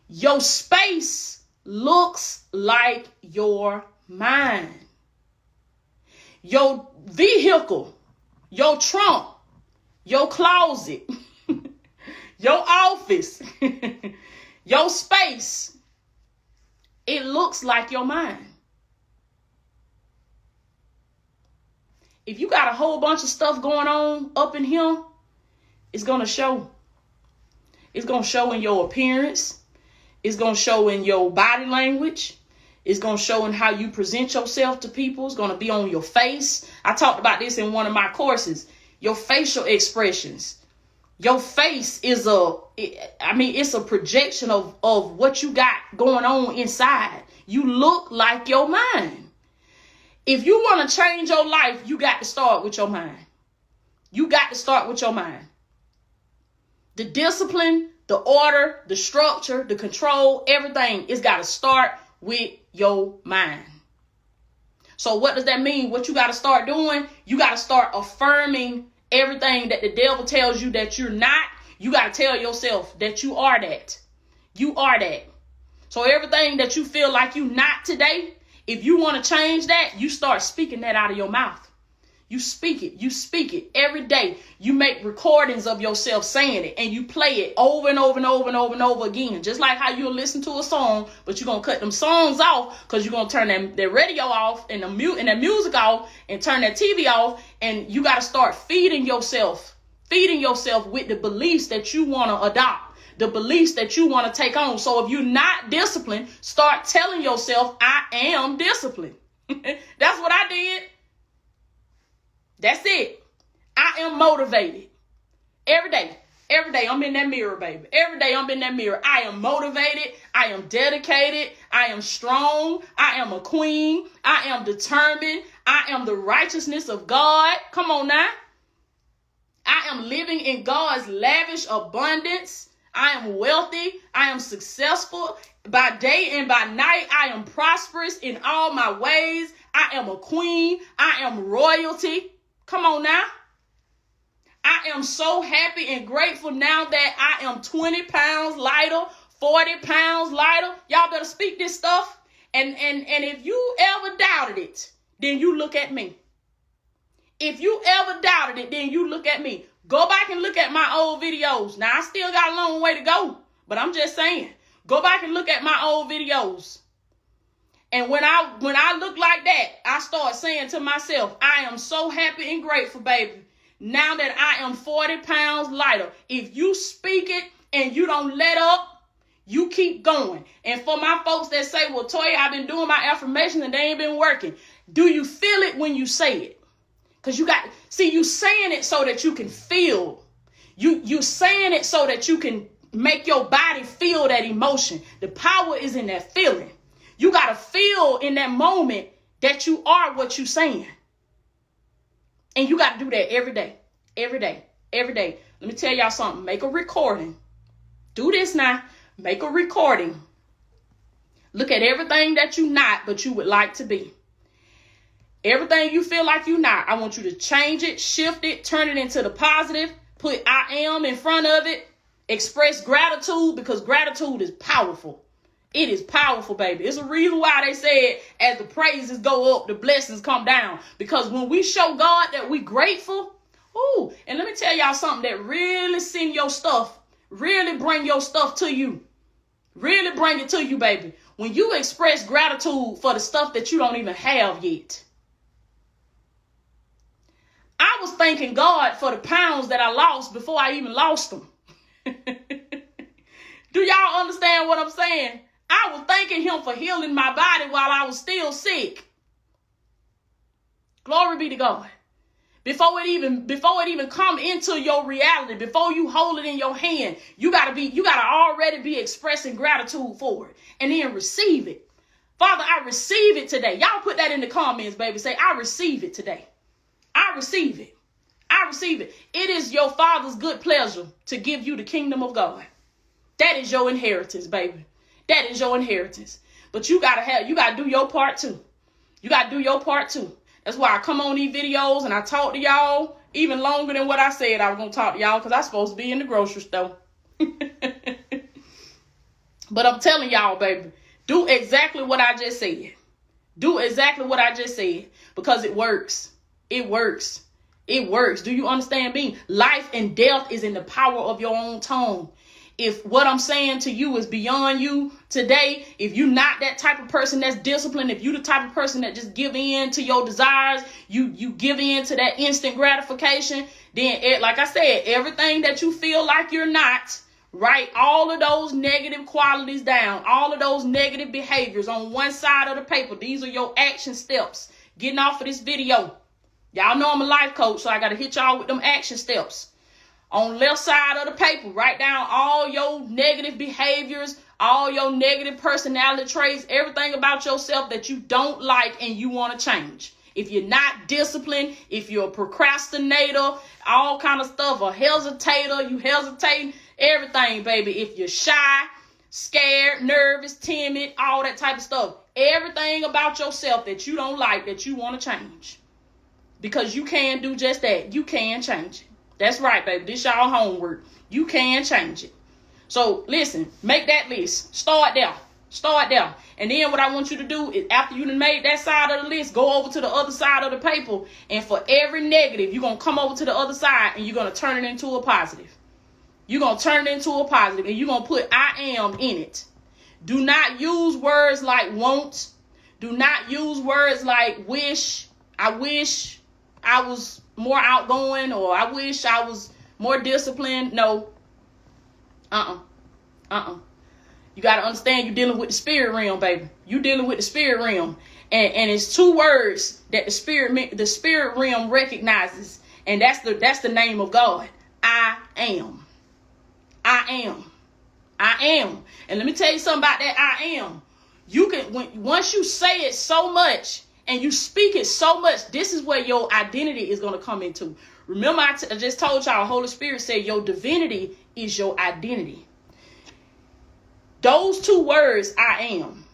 Your space looks like your mind. Your vehicle, your trunk, your closet, your office, your space, it looks like your mind. If you got a whole bunch of stuff going on up in here, it's going to show. It's going to show in your appearance. It's going to show in your body language. It's going to show in how you present yourself to people. It's going to be on your face. I talked about this in one of my courses. Your facial expressions. Your face is it's a projection of what you got going on inside. You look like your mind. If you want to change your life, you got to start with your mind. You got to start with your mind. The discipline, the order, the structure, the control, everything, it's got to start with your mind. So what does that mean? What you got to start doing? You got to start affirming everything that the devil tells you that you're not. You got to tell yourself that you are that. You are that. So everything that you feel like you not today, If you want to change that, you start speaking that out of your mouth. You speak it every day. You make recordings of yourself saying it, and you play it over and over and over and over and over again. Just like how you'll listen to a song, but you're going to cut them songs off because you're going to turn that radio off and that music off and turn that TV off. And you got to start feeding yourself with the beliefs that you want to adopt, the beliefs that you want to take on. So if you're not disciplined, start telling yourself, I am disciplined. That's what I did. That's it. I am motivated. Every day I'm in that mirror, baby. Every day I'm in that mirror. I am motivated. I am dedicated. I am strong. I am a queen. I am determined. I am the righteousness of God. Come on now. I am living in God's lavish abundance. I am wealthy. I am successful. By day and by night, I am prosperous in all my ways. I am a queen. I am royalty. Come on now. I am so happy and grateful now that I am 20 pounds lighter, 40 pounds lighter. Y'all better speak this stuff. And if you ever doubted it, then you look at me. If you ever doubted it, then you look at me. Go back and look at my old videos. Now, I still got a long way to go, but I'm just saying, go back and look at my old videos. And when I look like that, I start saying to myself, I am so happy and grateful, baby. Now that I am 40 pounds lighter. If you speak it and you don't let up, you keep going. And for my folks that say, well, Toya, I've been doing my affirmations and they ain't been working. Do you feel it when you say it? Because you saying it so that you can feel. You saying it so that you can make your body feel that emotion. The power is in that feeling. You got to feel in that moment that you are what you're saying. And you got to do that every day, every day, every day. Let me tell y'all something. Make a recording. Do this now. Make a recording. Look at everything that you're not, but you would like to be. Everything you feel like you're not, I want you to change it, shift it, turn it into the positive. Put I am in front of it. Express gratitude, because gratitude is powerful. It is powerful, baby. It's a reason why they said as the praises go up, the blessings come down. Because when we show God that we grateful, and let me tell y'all something that really send your stuff, really bring your stuff to you. Really bring it to you, baby. When you express gratitude for the stuff that you don't even have yet. I was thanking God for the pounds that I lost before I even lost them. Do y'all understand what I'm saying? I was thanking him for healing my body while I was still sick. Glory be to God. Before it even come into your reality, before you hold it in your hand, you gotta already be expressing gratitude for it. And then receive it. Father, I receive it today. Y'all put that in the comments, baby. Say, I receive it today. I receive it. I receive it. It is your Father's good pleasure to give you the kingdom of God. That is your inheritance, baby. That is your inheritance. But you gotta do your part too. You gotta do your part too. That's why I come on these videos and I talk to y'all even longer than what I said I was gonna talk to y'all, because I'm supposed to be in the grocery store. But I'm telling y'all, baby, do exactly what I just said. Do exactly what I just said, because it works. It works. It works. Do you understand me? Life and death is in the power of your own tongue. If what I'm saying to you is beyond you today, if you're not that type of person that's disciplined, if you're the type of person that just give in to your desires, you give in to that instant gratification, then like I said, everything that you feel like you're not, write all of those negative qualities down, all of those negative behaviors on one side of the paper. These are your action steps. Getting off of this video. Y'all know I'm a life coach, so I got to hit y'all with them action steps. On the left side of the paper, write down all your negative behaviors, all your negative personality traits, everything about yourself that you don't like and you want to change. If you're not disciplined, if you're a procrastinator, all kind of stuff, a hesitator, you hesitating, everything, baby. If you're shy, scared, nervous, timid, all that type of stuff. Everything about yourself that you don't like, that you want to change. Because you can do just that. You can change it. That's right, baby. This y'all homework. You can change it. So listen, make that list. Start there. Start there. And then what I want you to do is, after you done made that side of the list, go over to the other side of the paper. And for every negative, you're going to come over to the other side and you're going to turn it into a positive. You're going to turn it into a positive and you're going to put I am in it. Do not use words like won't. Do not use words like wish. I wish I was more outgoing, or I wish I was more disciplined. No. You got to understand, you're dealing with the spirit realm, baby. You're dealing with the spirit realm. And it's two words that the spirit realm recognizes. And that's the name of God. I am. I am. I am. And let me tell you something about that I am. You can, once you say it so much and you speak it so much, this is where your identity is going to come into. Remember, I just told y'all, Holy Spirit said your divinity is your identity. Those two words, I am,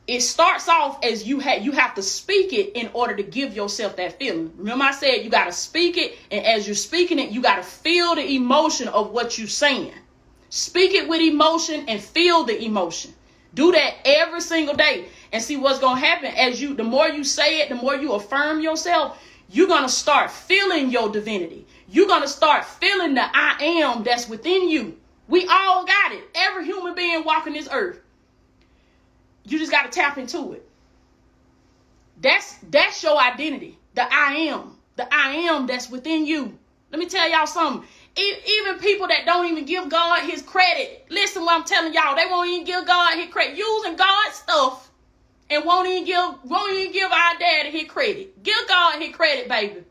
it starts off as you have to speak it in order to give yourself that feeling. Remember I said you got to speak it, and as you're speaking it, you got to feel the emotion of what you're saying. Speak it with emotion and feel the emotion. Do that every single day and see what's going to happen. The more you say it, the more you affirm yourself, you're going to start feeling your divinity. You're going to start feeling the I am that's within you. We all got it. Every human being walking this earth. You just got to tap into it. That's your identity. The I am. The I am that's within you. Let me tell y'all something. Even people that don't even give God his credit. Listen what I'm telling y'all. They won't even give God his credit. Using God's stuff and won't even give our daddy his credit. Give God his credit, baby.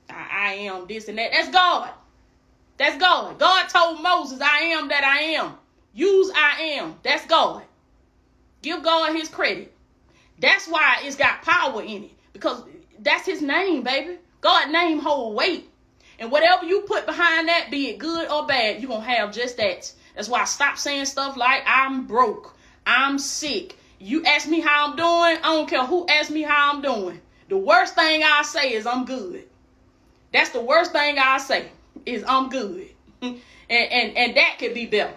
I am this and that. That's God. That's God. God told Moses, I am that I am. Use I am. That's God. Give God his credit. That's why it's got power in it. Because that's his name, baby. God's name hold weight. And whatever you put behind that, be it good or bad, you're going to have just that. That's why I stop saying stuff like, I'm broke. I'm sick. You ask me how I'm doing. I don't care who asks me how I'm doing. The worst thing I say is I'm good. That's the worst thing I say is I'm good. and that could be better.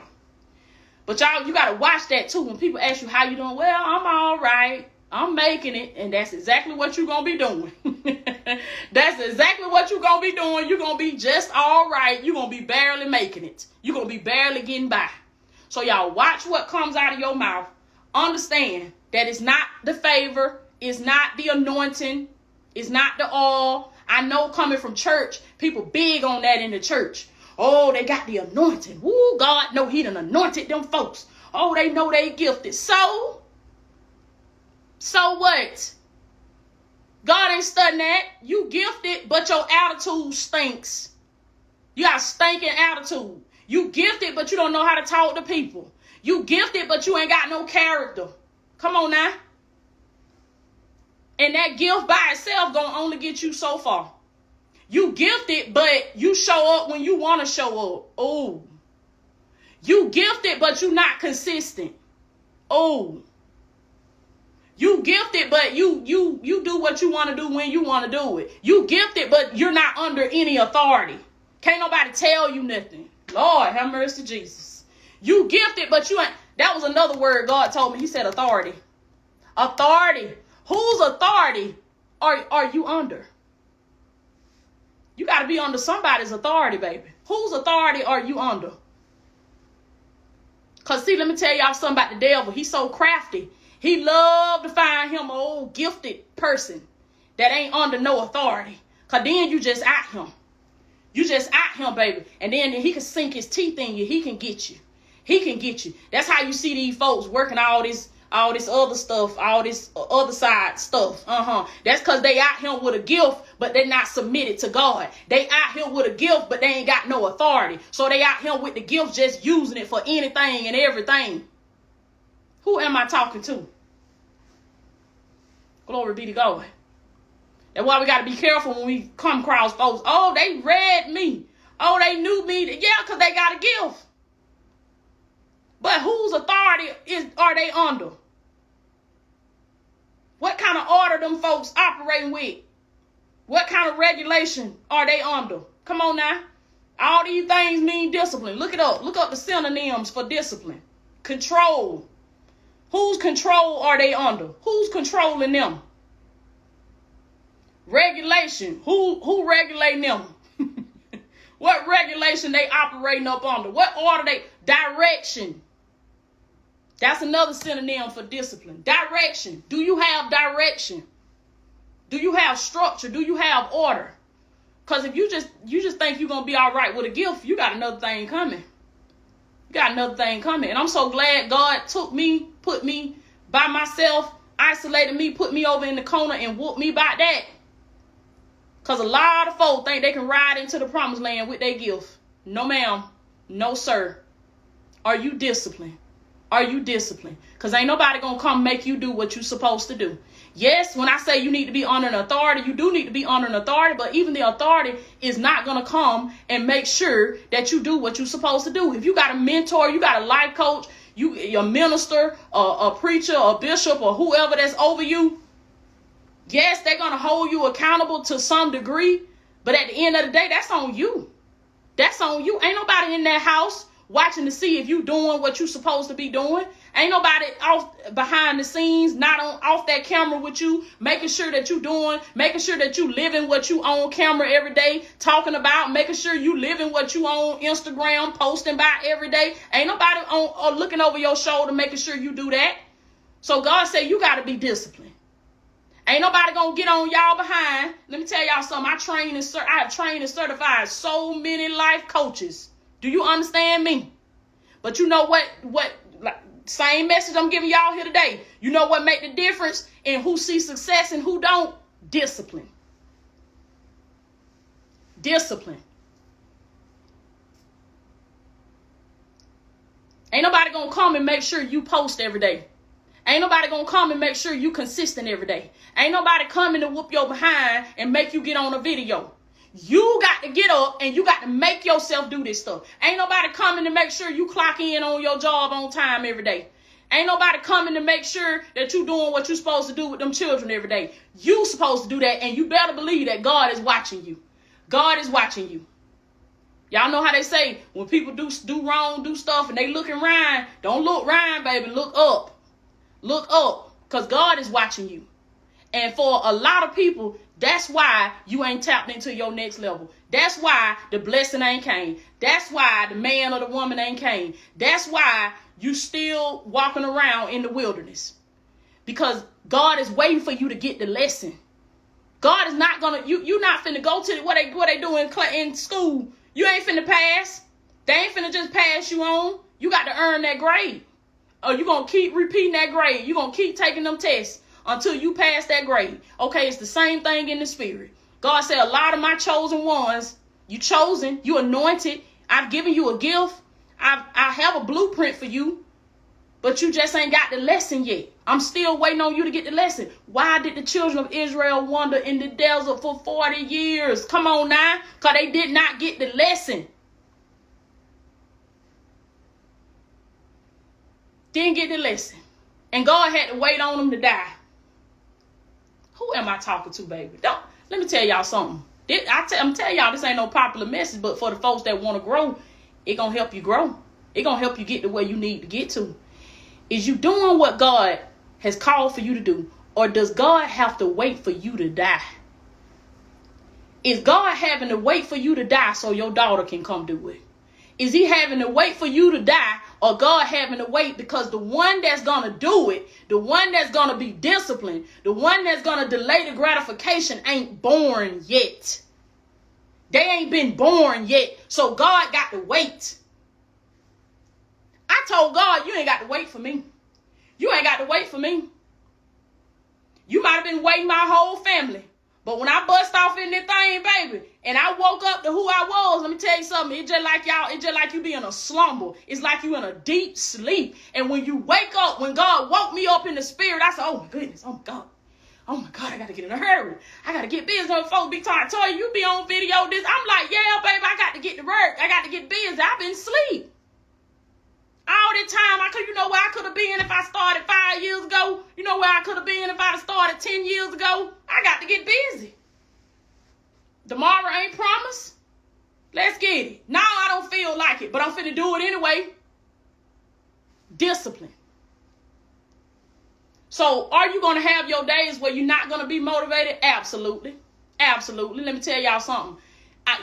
But y'all, you got to watch that too. When people ask you how you doing, well, I'm all right. I'm making it. And that's exactly what you're going to be doing. That's exactly what you're going to be doing. You're going to be just all right. You're going to be barely making it. You're going to be barely getting by. So y'all watch what comes out of your mouth. Understand that it's not the favor. It's not the anointing. It's not the oil. I know coming from church, people big on that in the church. Oh, they got the anointing. Woo, God know he done anointed them folks. Oh, they know they gifted. So what? God ain't studying that. You gifted, but your attitude stinks. You got a stinking attitude. You gifted, but you don't know how to talk to people. You gifted, but you ain't got no character. Come on now. And that gift by itself gonna only get you so far. You gifted, but you show up when you want to show up. Oh. You gifted, but you not consistent. Oh. You gifted, but you do what you want to do when you want to do it. You gifted, but you're not under any authority. Can't nobody tell you nothing. Lord, have mercy, Jesus. You gifted, but you ain't. That was another word God told me. He said authority. Authority. Whose authority are you under? You got to be under somebody's authority, baby. Whose authority are you under? Because see, let me tell y'all something about the devil. He's so crafty. He love to find him an old gifted person that ain't under no authority. Because then you just at him. You just at him, baby. And then he can sink his teeth in you. He can get you. He can get you. That's how you see these folks working all this other stuff, all this other side stuff. That's because they out here with a gift, but they're not submitted to God. They out here with a gift, but they ain't got no authority. So they out here with the gift, just using it for anything and everything. Who am I talking to? Glory be to God. That's why we got to be careful when we come across folks. Oh, they read me. Oh, they knew me. Yeah, because they got a gift. But whose authority are they under? What kind of order them folks operating with? What kind of regulation are they under? Come on now. All these things mean discipline. Look it up. Look up the synonyms for discipline. Control. Whose control are they under? Who's controlling them? Regulation. Who regulating them? What regulation they operating up under? What order they? Direction. That's another synonym for discipline. Direction. Do you have direction? Do you have structure? Do you have order? Because if you just think you're gonna be all right with a gift, you got another thing coming. You got another thing coming. And I'm so glad God took me, put me by myself, isolated me, put me over in the corner and whooped me by that. Because a lot of folks think they can ride into the promised land with their gift. No, ma'am. No, sir. Are you disciplined? Are you disciplined? Because ain't nobody going to come make you do what you're supposed to do. Yes, when I say you need to be under an authority, you do need to be under an authority. But even the authority is not going to come and make sure that you do what you're supposed to do. If you got a mentor, you got a life coach, your minister, a preacher, a bishop, or whoever that's over you, yes, they're going to hold you accountable to some degree. But at the end of the day, that's on you. That's on you. Ain't nobody in that house watching to see if you doing what you supposed to be doing. Ain't nobody off behind the scenes, not off that camera with you, making sure that you doing, making sure that you living what you on camera every day, talking about, making sure you living what you on Instagram, posting about every day. Ain't nobody on or looking over your shoulder, making sure you do that. So God said you got to be disciplined. Ain't nobody gonna get on y'all behind. Let me tell y'all something. I have trained and certified so many life coaches. Do you understand me? But you know what like, same message I'm giving y'all here today. You know what make the difference in who sees success and who don't? Discipline. Discipline. Ain't nobody gonna come and make sure you post every day. Ain't nobody gonna come and make sure you consistent every day. Ain't nobody coming to whoop your behind and make you get on a video. You got to get up and you got to make yourself do this stuff. Ain't nobody coming to make sure you clock in on your job on time every day. Ain't nobody coming to make sure that you doing what you're supposed to do with them children every day. You supposed to do that, and you better believe that God is watching you. God is watching you. Y'all know how they say when people do wrong, do stuff, and they looking round, don't look round, baby. Look up. Look up, because God is watching you. And for a lot of people, that's why you ain't tapped into your next level. That's why the blessing ain't came. That's why the man or the woman ain't came. That's why you still walking around in the wilderness. Because God is waiting for you to get the lesson. God is not gonna, you not finna go to what they do in school. You ain't finna pass. They ain't finna just pass you on. You got to earn that grade. Or you gonna keep repeating that grade. You gonna keep taking them tests until you pass that grade. Okay, it's the same thing in the spirit. God said, a lot of my chosen ones, you chosen, you anointed. I've given you a gift. I have a blueprint for you, but you just ain't got the lesson yet. I'm still waiting on you to get the lesson. Why did the children of Israel wander in the desert for 40 years? Come on now, because they did not get the lesson. Didn't get the lesson. And God had to wait on them to die. Who am I talking to, baby? Let me tell y'all something. I'm telling y'all this ain't no popular message, but for the folks that want to grow, it going to help you grow. It going to help you get to where you need to get to. Is you doing what God has called for you to do? Or does God have to wait for you to die? Is God having to wait for you to die so your daughter can come do it? Is he having to wait for you to die, or God having to wait because the one that's going to do it, the one that's going to be disciplined, the one that's going to delay the gratification ain't born yet. They ain't been born yet. So God got to wait. I told God, you ain't got to wait for me. You ain't got to wait for me. You might have been waiting my whole family. But when I bust off in that thing, baby, and I woke up to who I was, let me tell you something. It's just like you be in a slumber. It's like you in a deep sleep. And when you wake up, when God woke me up in the spirit, I said, oh my goodness, oh my God, I got to get in a hurry. I got to get busy. Folks be talking, Latoya, you be on video this. I'm like, yeah, baby, I got to get to work. I got to get busy. I've been asleep. All the time, you know where I could have been if I started 5 years ago? You know where I could have been if I started 10 years ago? I got to get busy. Tomorrow ain't promised. Let's get it. Now I don't feel like it, but I'm finna do it anyway. Discipline. So are you going to have your days where you're not going to be motivated? Absolutely. Absolutely. Let me tell y'all something.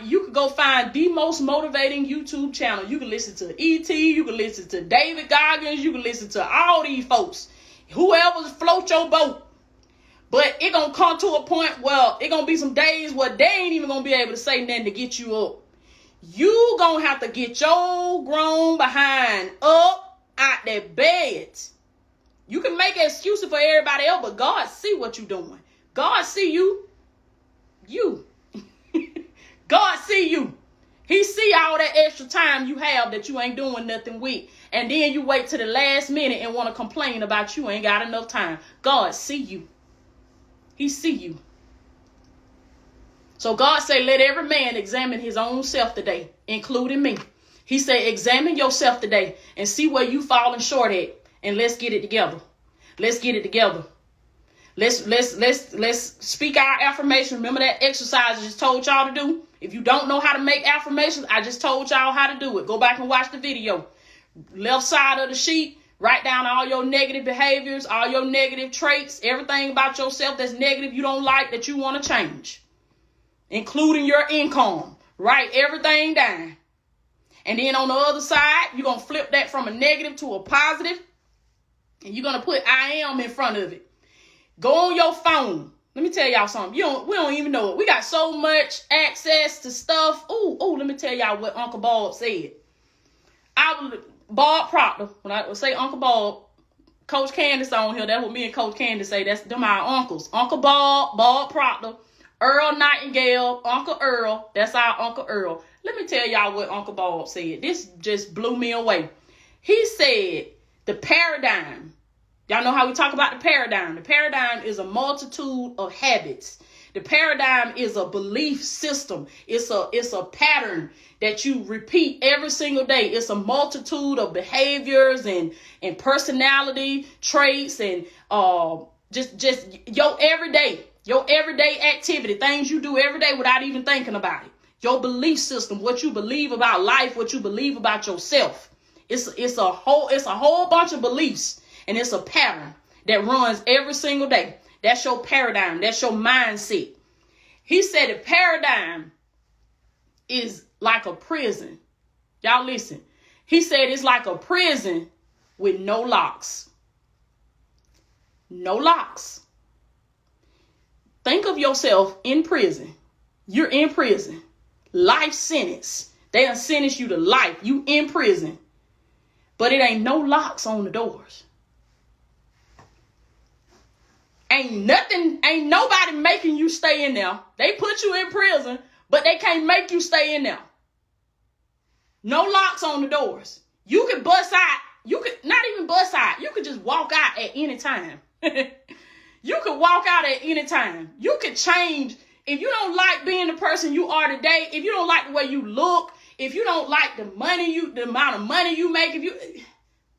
You could go find the most motivating YouTube channel. You can listen to E.T., you can listen to David Goggins, you can listen to all these folks. Whoever floats your boat. But it going to come to a point where it going to be some days where they ain't even going to be able to say nothing to get you up. You going to have to get your grown behind up out that bed. You can make excuses for everybody else, but God see what you doing. God see you. God see you. He see all that extra time you have that you ain't doing nothing with. And then you wait to the last minute and want to complain about you ain't got enough time. God see you. He see you. So God say, let every man examine his own self today, including me. He said, examine yourself today and see where you falling short at. And let's get it together. Let's get it together. Let's speak our affirmation. Remember that exercise I just told y'all to do? If you don't know how to make affirmations, I just told y'all how to do it. Go back and watch the video. Left side of the sheet, write down all your negative behaviors, all your negative traits, everything about yourself that's negative you don't like that you want to change, including your income. Write everything down. And then on the other side, you're going to flip that from a negative to a positive, and you're going to put I am in front of it. Go on your phone. Let me tell y'all something. We don't even know it. We got so much access to stuff. Let me tell y'all what Uncle Bob said. Bob Proctor, when I say Uncle Bob, Coach Candace on here, that's what me and Coach Candace say. That's them our uncles. Uncle Bob Proctor, Earl Nightingale, Uncle Earl. That's our Uncle Earl. Let me tell y'all what Uncle Bob said. This just blew me away. He said the paradigm. Y'all know how we talk about the paradigm. The paradigm is a multitude of habits. The paradigm is a belief system. It's a pattern that you repeat every single day. It's a multitude of behaviors and personality traits and just your everyday activity, things you do every day without even thinking about it. Your belief system, what you believe about life, what you believe about yourself. It's a whole bunch of beliefs. And it's a pattern that runs every single day. That's your paradigm. That's your mindset. He said the paradigm is like a prison. Y'all listen. He said it's like a prison with no locks. No locks. Think of yourself in prison. You're in prison. Life sentence. They done sentenced you to life. You in prison. But it ain't no locks on the doors. Ain't nobody making you stay in there. They put you in prison, but they can't make you stay in there. No locks on the doors. You could bust out. You could not even bust out. You could just walk out at any time. You could walk out at any time. You could change. If you don't like being the person you are today, if you don't like the way you look, if you don't like the amount of money you make,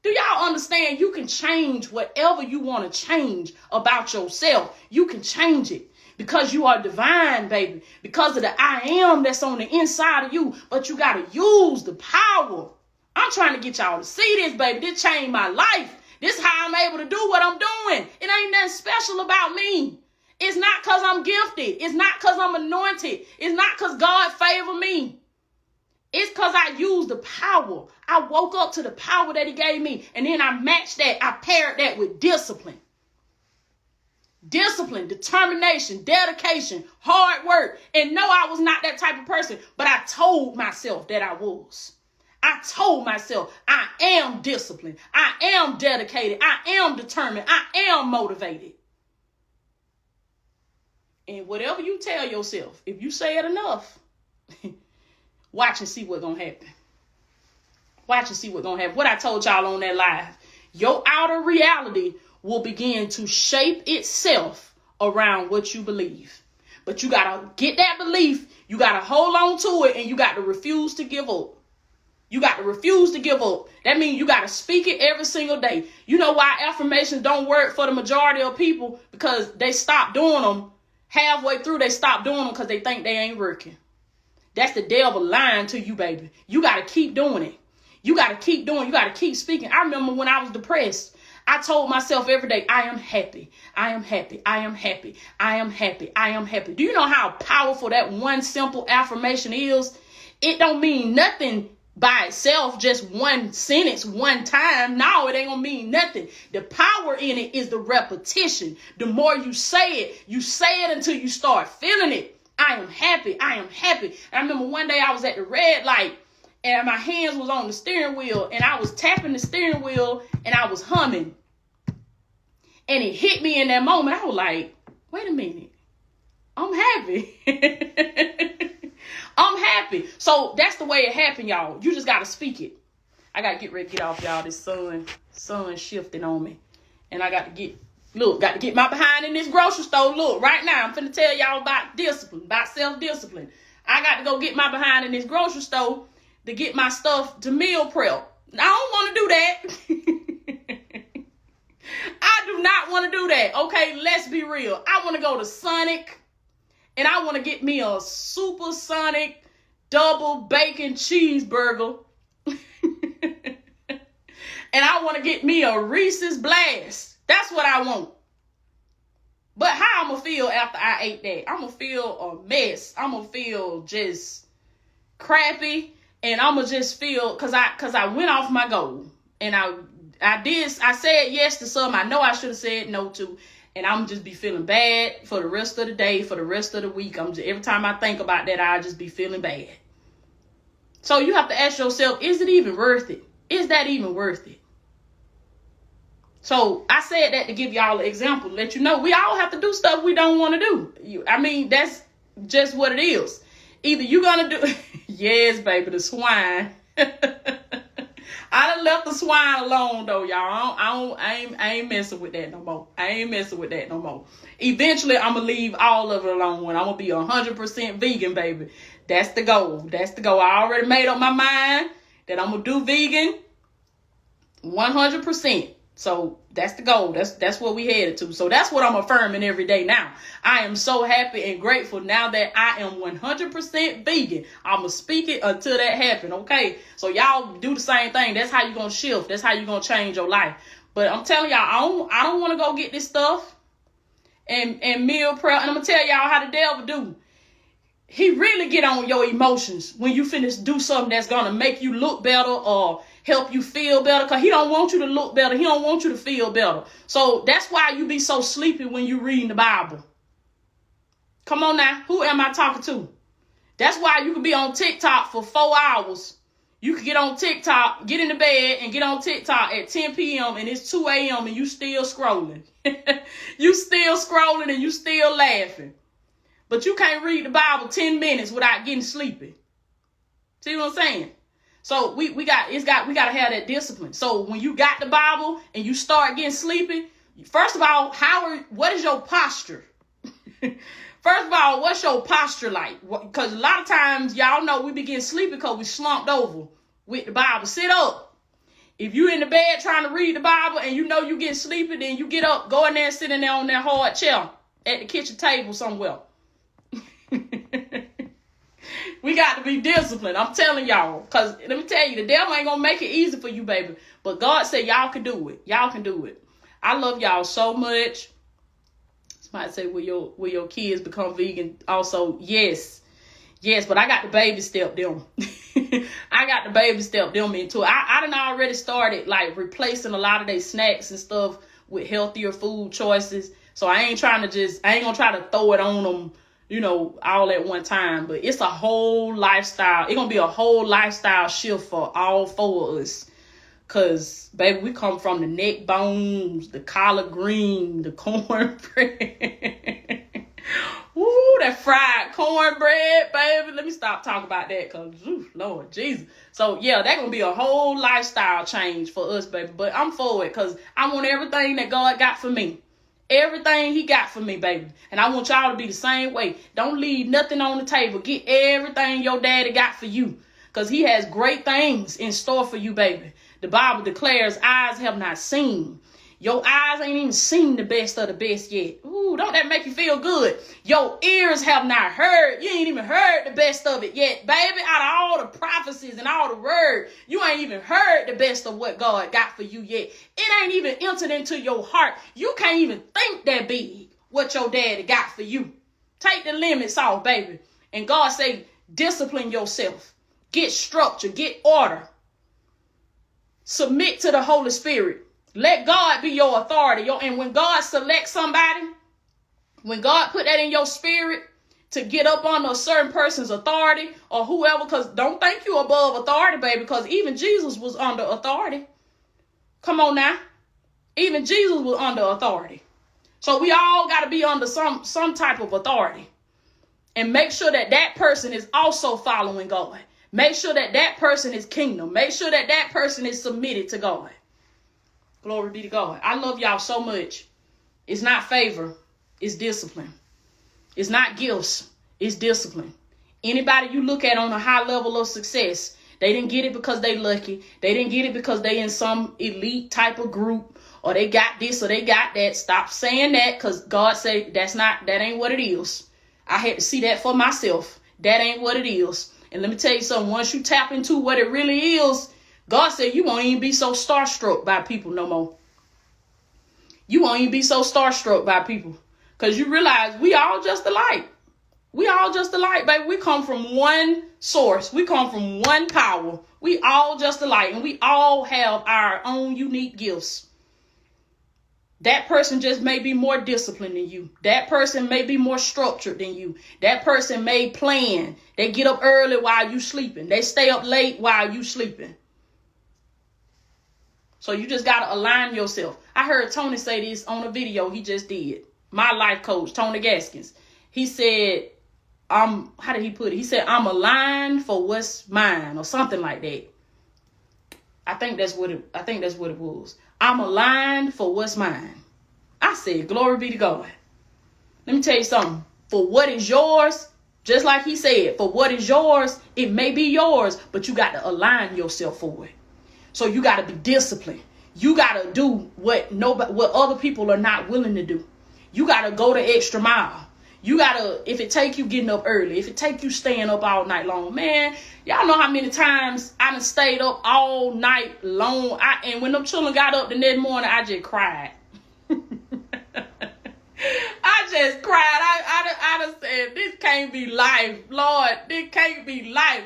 do y'all understand you can change whatever you want to change about yourself? You can change it because you are divine, baby. Because of the I am that's on the inside of you. But you got to use the power. I'm trying to get y'all to see this, baby. This changed my life. This is how I'm able to do what I'm doing. It ain't nothing special about me. It's not because I'm gifted. It's not because I'm anointed. It's not because God favored me. It's because I used the power. I woke up to the power that he gave me. And then I matched that. I paired that with discipline. Discipline, determination, dedication, hard work. And no, I was not that type of person. But I told myself that I was. I told myself I am disciplined. I am dedicated. I am determined. I am motivated. And whatever you tell yourself, if you say it enough, watch and see what's going to happen. Watch and see what's going to happen. What I told y'all on that live. Your outer reality will begin to shape itself around what you believe. But you got to get that belief. You got to hold on to it and you got to refuse to give up. You got to refuse to give up. That means you got to speak it every single day. You know why affirmations don't work for the majority of people? Because they stop doing them. Halfway through, they stop doing them because they think they ain't working. That's the devil lying to you, baby. You got to keep doing it. You got to keep doing it. You got to keep speaking. I remember when I was depressed, I told myself every day, I am happy. I am happy. I am happy. I am happy. I am happy. Do you know how powerful that one simple affirmation is? It don't mean nothing by itself, just one sentence, one time. No, it ain't gonna mean nothing. The power in it is the repetition. The more you say it until you start feeling it. I am happy. I am happy. I remember one day I was at the red light and my hands was on the steering wheel and I was tapping the steering wheel and I was humming. And it hit me in that moment. I was like, wait a minute. I'm happy. I'm happy. So that's the way it happened, y'all. You just got to speak it. I got to get ready to get off, y'all. This sun shifting on me. And I got to get my behind in this grocery store. Look, right now, I'm finna tell y'all about discipline, about self-discipline. I got to go get my behind in this grocery store to get my stuff to meal prep. I don't want to do that. I do not want to do that. Okay, let's be real. I want to go to Sonic. And I want to get me a supersonic double bacon cheeseburger. And I want to get me a Reese's Blast. That's what I want. But how I'm going to feel after I ate that? I'm going to feel a mess. I'm going to feel just crappy. And I'm going to just feel, because I went off my goal. And I said yes to some I know I should have said no to. And I'm just be feeling bad for the rest of the day, for the rest of the week. Every time I think about that, I just be feeling bad. So you have to ask yourself, is it even worth it? Is that even worth it? So I said that to give y'all an example, let you know we all have to do stuff we don't want to do. That's just what it is. Either you're going to do, yes, baby, the swine. I done left the swine alone though, y'all. I ain't messing with that no more. I ain't messing with that no more. Eventually, I'm gonna leave all of it alone when I'm gonna be 100% vegan, baby. That's the goal. That's the goal. I already made up my mind that I'm gonna do vegan 100%. So that's the goal. That's what we headed to. So that's what I'm affirming every day now. I am so happy and grateful now that I am 100% vegan. I'm going to speak it until that happens, okay? So y'all do the same thing. That's how you're going to shift. That's how you're going to change your life. But I'm telling y'all, I don't want to go get this stuff and meal prep. And I'm going to tell y'all how the devil do. He really get on your emotions when you finish do something that's going to make you look better or help you feel better, because he don't want you to look better. He don't want you to feel better. So that's why you be so sleepy when you reading the Bible. Come on now. Who am I talking to? That's why you can be on TikTok for 4 hours. You can get on TikTok, get in the bed and get on TikTok at 10 p.m. and it's 2 a.m. and you still scrolling. You still scrolling and you still laughing. But you can't read the Bible 10 minutes without getting sleepy. See what I'm saying? So we got to have that discipline. So when you got the Bible and you start getting sleepy, first of all, what is your posture? First of all, what's your posture like? Because a lot of times, y'all know we be getting sleepy because we slumped over with the Bible. Sit up. If you in the bed trying to read the Bible and you know you get sleepy, then you get up, go in there and sit in there on that hard chair at the kitchen table somewhere. We got to be disciplined. I'm telling y'all. Because let me tell you, the devil ain't going to make it easy for you, baby. But God said y'all can do it. Y'all can do it. I love y'all so much. Somebody say, will your kids become vegan? Also, yes. Yes, but I got the baby step them. I got the baby step them into it. I done already started like replacing a lot of their snacks and stuff with healthier food choices. So I ain't going to try to throw it on them, all at one time. But it's a whole lifestyle. It's going to be a whole lifestyle shift for all 4 of us. Because, baby, we come from the neck bones, the collard green, the cornbread. Ooh, that fried cornbread, baby. Let me stop talking about that because, Lord Jesus. So, yeah, that's going to be a whole lifestyle change for us, baby. But I'm for it because I want everything that God got for me. Everything he got for me, baby. And I want y'all to be the same way. Don't leave nothing on the table. Get everything your daddy got for you because he has great things in store for you, baby. The Bible declares eyes have not seen, Your eyes ain't even seen the best of the best yet. Ooh, don't that make you feel good? Your ears have not heard. You ain't even heard the best of it yet, baby. Out of all the prophecies and all the word, you ain't even heard the best of what God got for you yet. It ain't even entered into your heart. You can't even think that big what your daddy got for you. Take the limits off, baby. And God say, discipline yourself. Get structure. Get order. Submit to the Holy Spirit. Let God be your authority. And when God selects somebody, when God put that in your spirit to get up under a certain person's authority or whoever, because don't think you above authority, baby, because even Jesus was under authority. Come on now. Even Jesus was under authority. So we all got to be under some type of authority. And make sure that that person is also following God. Make sure that that person is kingdom. Make sure that that person is submitted to God. Glory be to God. I love y'all so much. It's not favor. It's discipline. It's not gifts. It's discipline. Anybody you look at on a high level of success, they didn't get it because they lucky. They didn't get it because they in some elite type of group, or they got this or they got that. Stop saying that, because God said that ain't what it is. I had to see that for myself. That ain't what it is. And let me tell you something. Once you tap into what it really is, God said you won't even be so starstruck by people no more. You won't even be so starstruck by people. Because you realize we all just alike. We all just alike, baby. We come from one source. We come from one power. We all just alike. And we all have our own unique gifts. That person just may be more disciplined than you. That person may be more structured than you. That person may plan. They get up early while you sleeping. They stay up late while you sleeping. So you just got to align yourself. I heard Tony say this on a video he just did. My life coach, Tony Gaskins. He said, how did he put it? He said, I'm aligned for what's mine, or something like that. I think that's what it was. I'm aligned for what's mine. I said, glory be to God. Let me tell you something. For what is yours, just like he said, for what is yours, it may be yours, but you got to align yourself for it. So you got to be disciplined. You got to do what other people are not willing to do. You got to go the extra mile. You got to, if it take you getting up early, if it take you staying up all night long, man, y'all know how many times I done stayed up all night long. And when them children got up the next morning, I just cried. I just cried. I done said, this can't be life, Lord. This can't be life.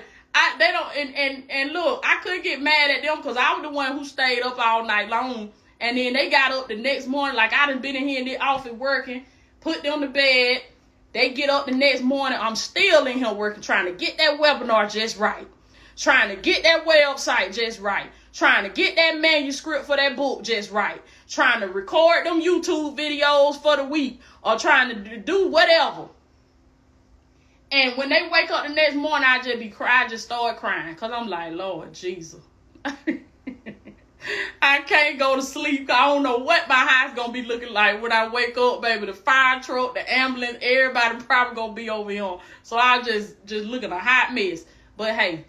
They don't, and look, I couldn't get mad at them because I was the one who stayed up all night long. And then they got up the next morning, like I done been in here in the office working, put them to bed. They get up the next morning. I'm still in here working, trying to get that webinar just right. Trying to get that website just right. Trying to get that manuscript for that book just right. Trying to record them YouTube videos for the week. Or trying to do whatever. And when they wake up the next morning, I just start crying. Because I'm like, Lord Jesus. I can't go to sleep. I don't know what my house going to be looking like when I wake up, baby. The fire truck, the ambulance, everybody probably going to be over here. So I just looking a hot mess. But hey,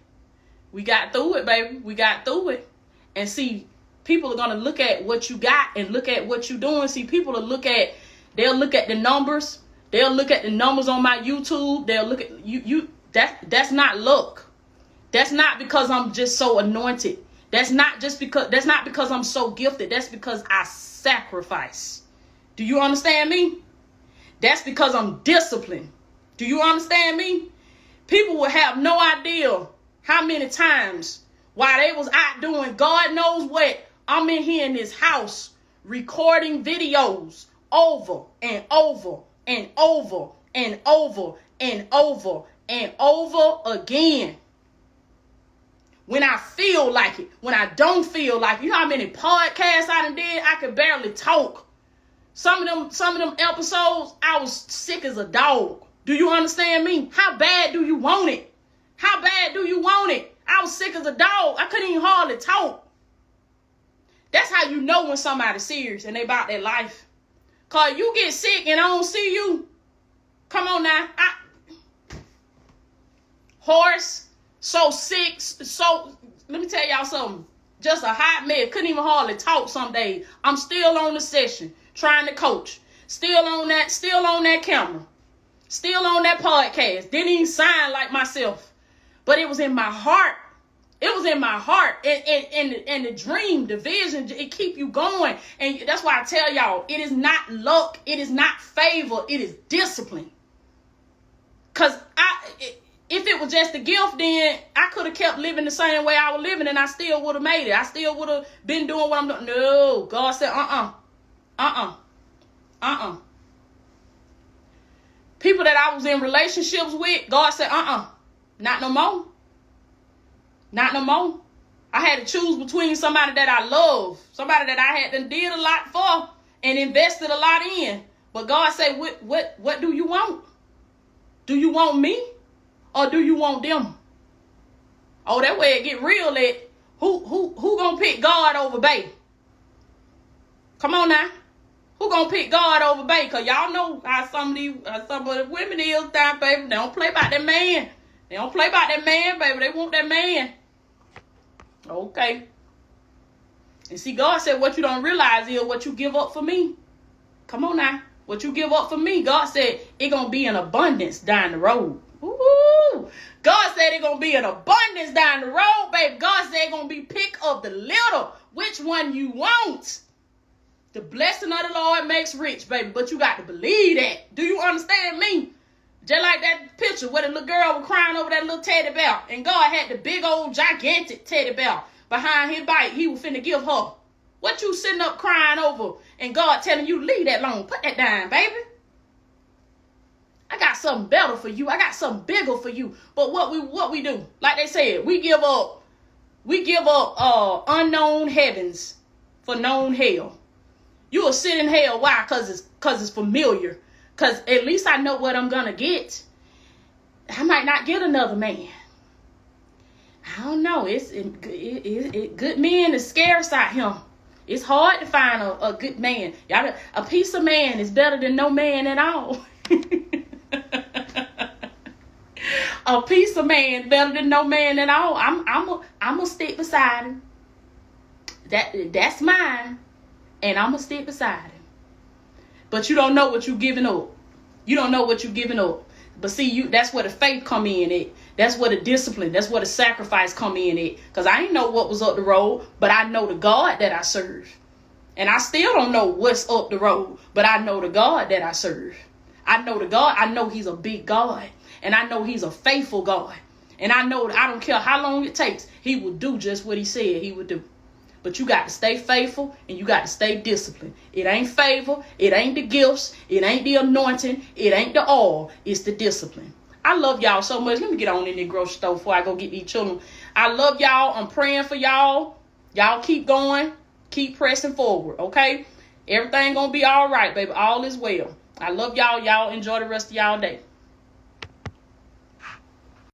we got through it, baby. We got through it. And see, people are going to look at what you got and look at what you're doing. See, people will they'll look at the numbers. They'll look at the numbers on my YouTube. They'll look at you. That's not luck. That's not because I'm just so anointed. That's not because I'm so gifted. That's because I sacrifice. Do you understand me? That's because I'm disciplined. Do you understand me? People will have no idea how many times while they was out doing God knows what, I'm in here in this house recording videos over and over and over and over and over and over again. When I feel like it, when I don't feel like it. You know how many podcasts I done did? I could barely talk. Some of them episodes, I was sick as a dog. Do you understand me? How bad do you want it? How bad do you want it? I was sick as a dog. I couldn't even hardly talk. That's how you know when somebody's serious and they about their life. Cause you get sick and I don't see you. Come on now. Hoarse, so sick, so let me tell y'all something. Just a hot mess. Couldn't even hardly talk some days. I'm still on the session, trying to coach. Still on that camera. Still on that podcast. Didn't even sign like myself. But it was in my heart. It was in my heart. And the dream, the vision, it keep you going. And that's why I tell y'all, it is not luck. It is not favor. It is discipline. Because if it was just a gift, then I could have kept living the same way I was living and I still would have made it. I still would have been doing what I'm doing. No, God said, People that I was in relationships with, God said, not no more. Not no more. I had to choose between somebody that I love, somebody that I had did a lot for and invested a lot in. But God said, what do you want? Do you want me or do you want them? Oh, that way it get real. Who gonna pick God over bae? Come on now. Who gonna pick God over bae? Cause y'all know how some of the women is down, baby. They don't play about that man. They don't play about that man, baby. They want that man. Okay. And see, God said what you don't realize is what you give up for me. Come on now. What you give up for me, God said it gonna be in abundance down the road. Ooh. God said it gonna be in abundance down the road, baby. God said it gonna be pick of the little. Which one you want? The blessing of the Lord makes rich, baby. But you got to believe that. Do you understand me? Just like that picture where the little girl was crying over that little teddy bear. And God had the big old gigantic teddy bear behind his bike. He was finna give her. What you sitting up crying over and God telling you leave that alone? Put that down, baby. I got something better for you. I got something bigger for you. But what we do, like they said, we give up unknown heavens for known hell. You will sit in hell. Why? Because it's familiar. Because at least I know what I'm going to get. I might not get another man. I don't know. Good men is scarce out here. It's hard to find a good man. A piece of man is better than no man at all. A piece of man better than no man at all. I'm gonna stick beside him. That's mine, and I'm gonna stick beside him. But you don't know what you're giving up. You don't know what you're giving up. But see, that's where the faith come in at. That's where the discipline, that's where the sacrifice come in at. Because I didn't know what was up the road, but I know the God that I serve. And I still don't know what's up the road, but I know the God that I serve. I know the God. I know he's a big God. And I know he's a faithful God. And I know that I don't care how long it takes, he will do just what he said he would do. But you got to stay faithful and you got to stay disciplined. It ain't favor. It ain't the gifts. It ain't the anointing. It ain't the oil. It's the discipline. I love y'all so much. Let me get on in the grocery store before I go get these children. I love y'all. I'm praying for y'all. Y'all keep going. Keep pressing forward, okay? Everything gonna be all right, baby. All is well. I love y'all. Y'all enjoy the rest of y'all day.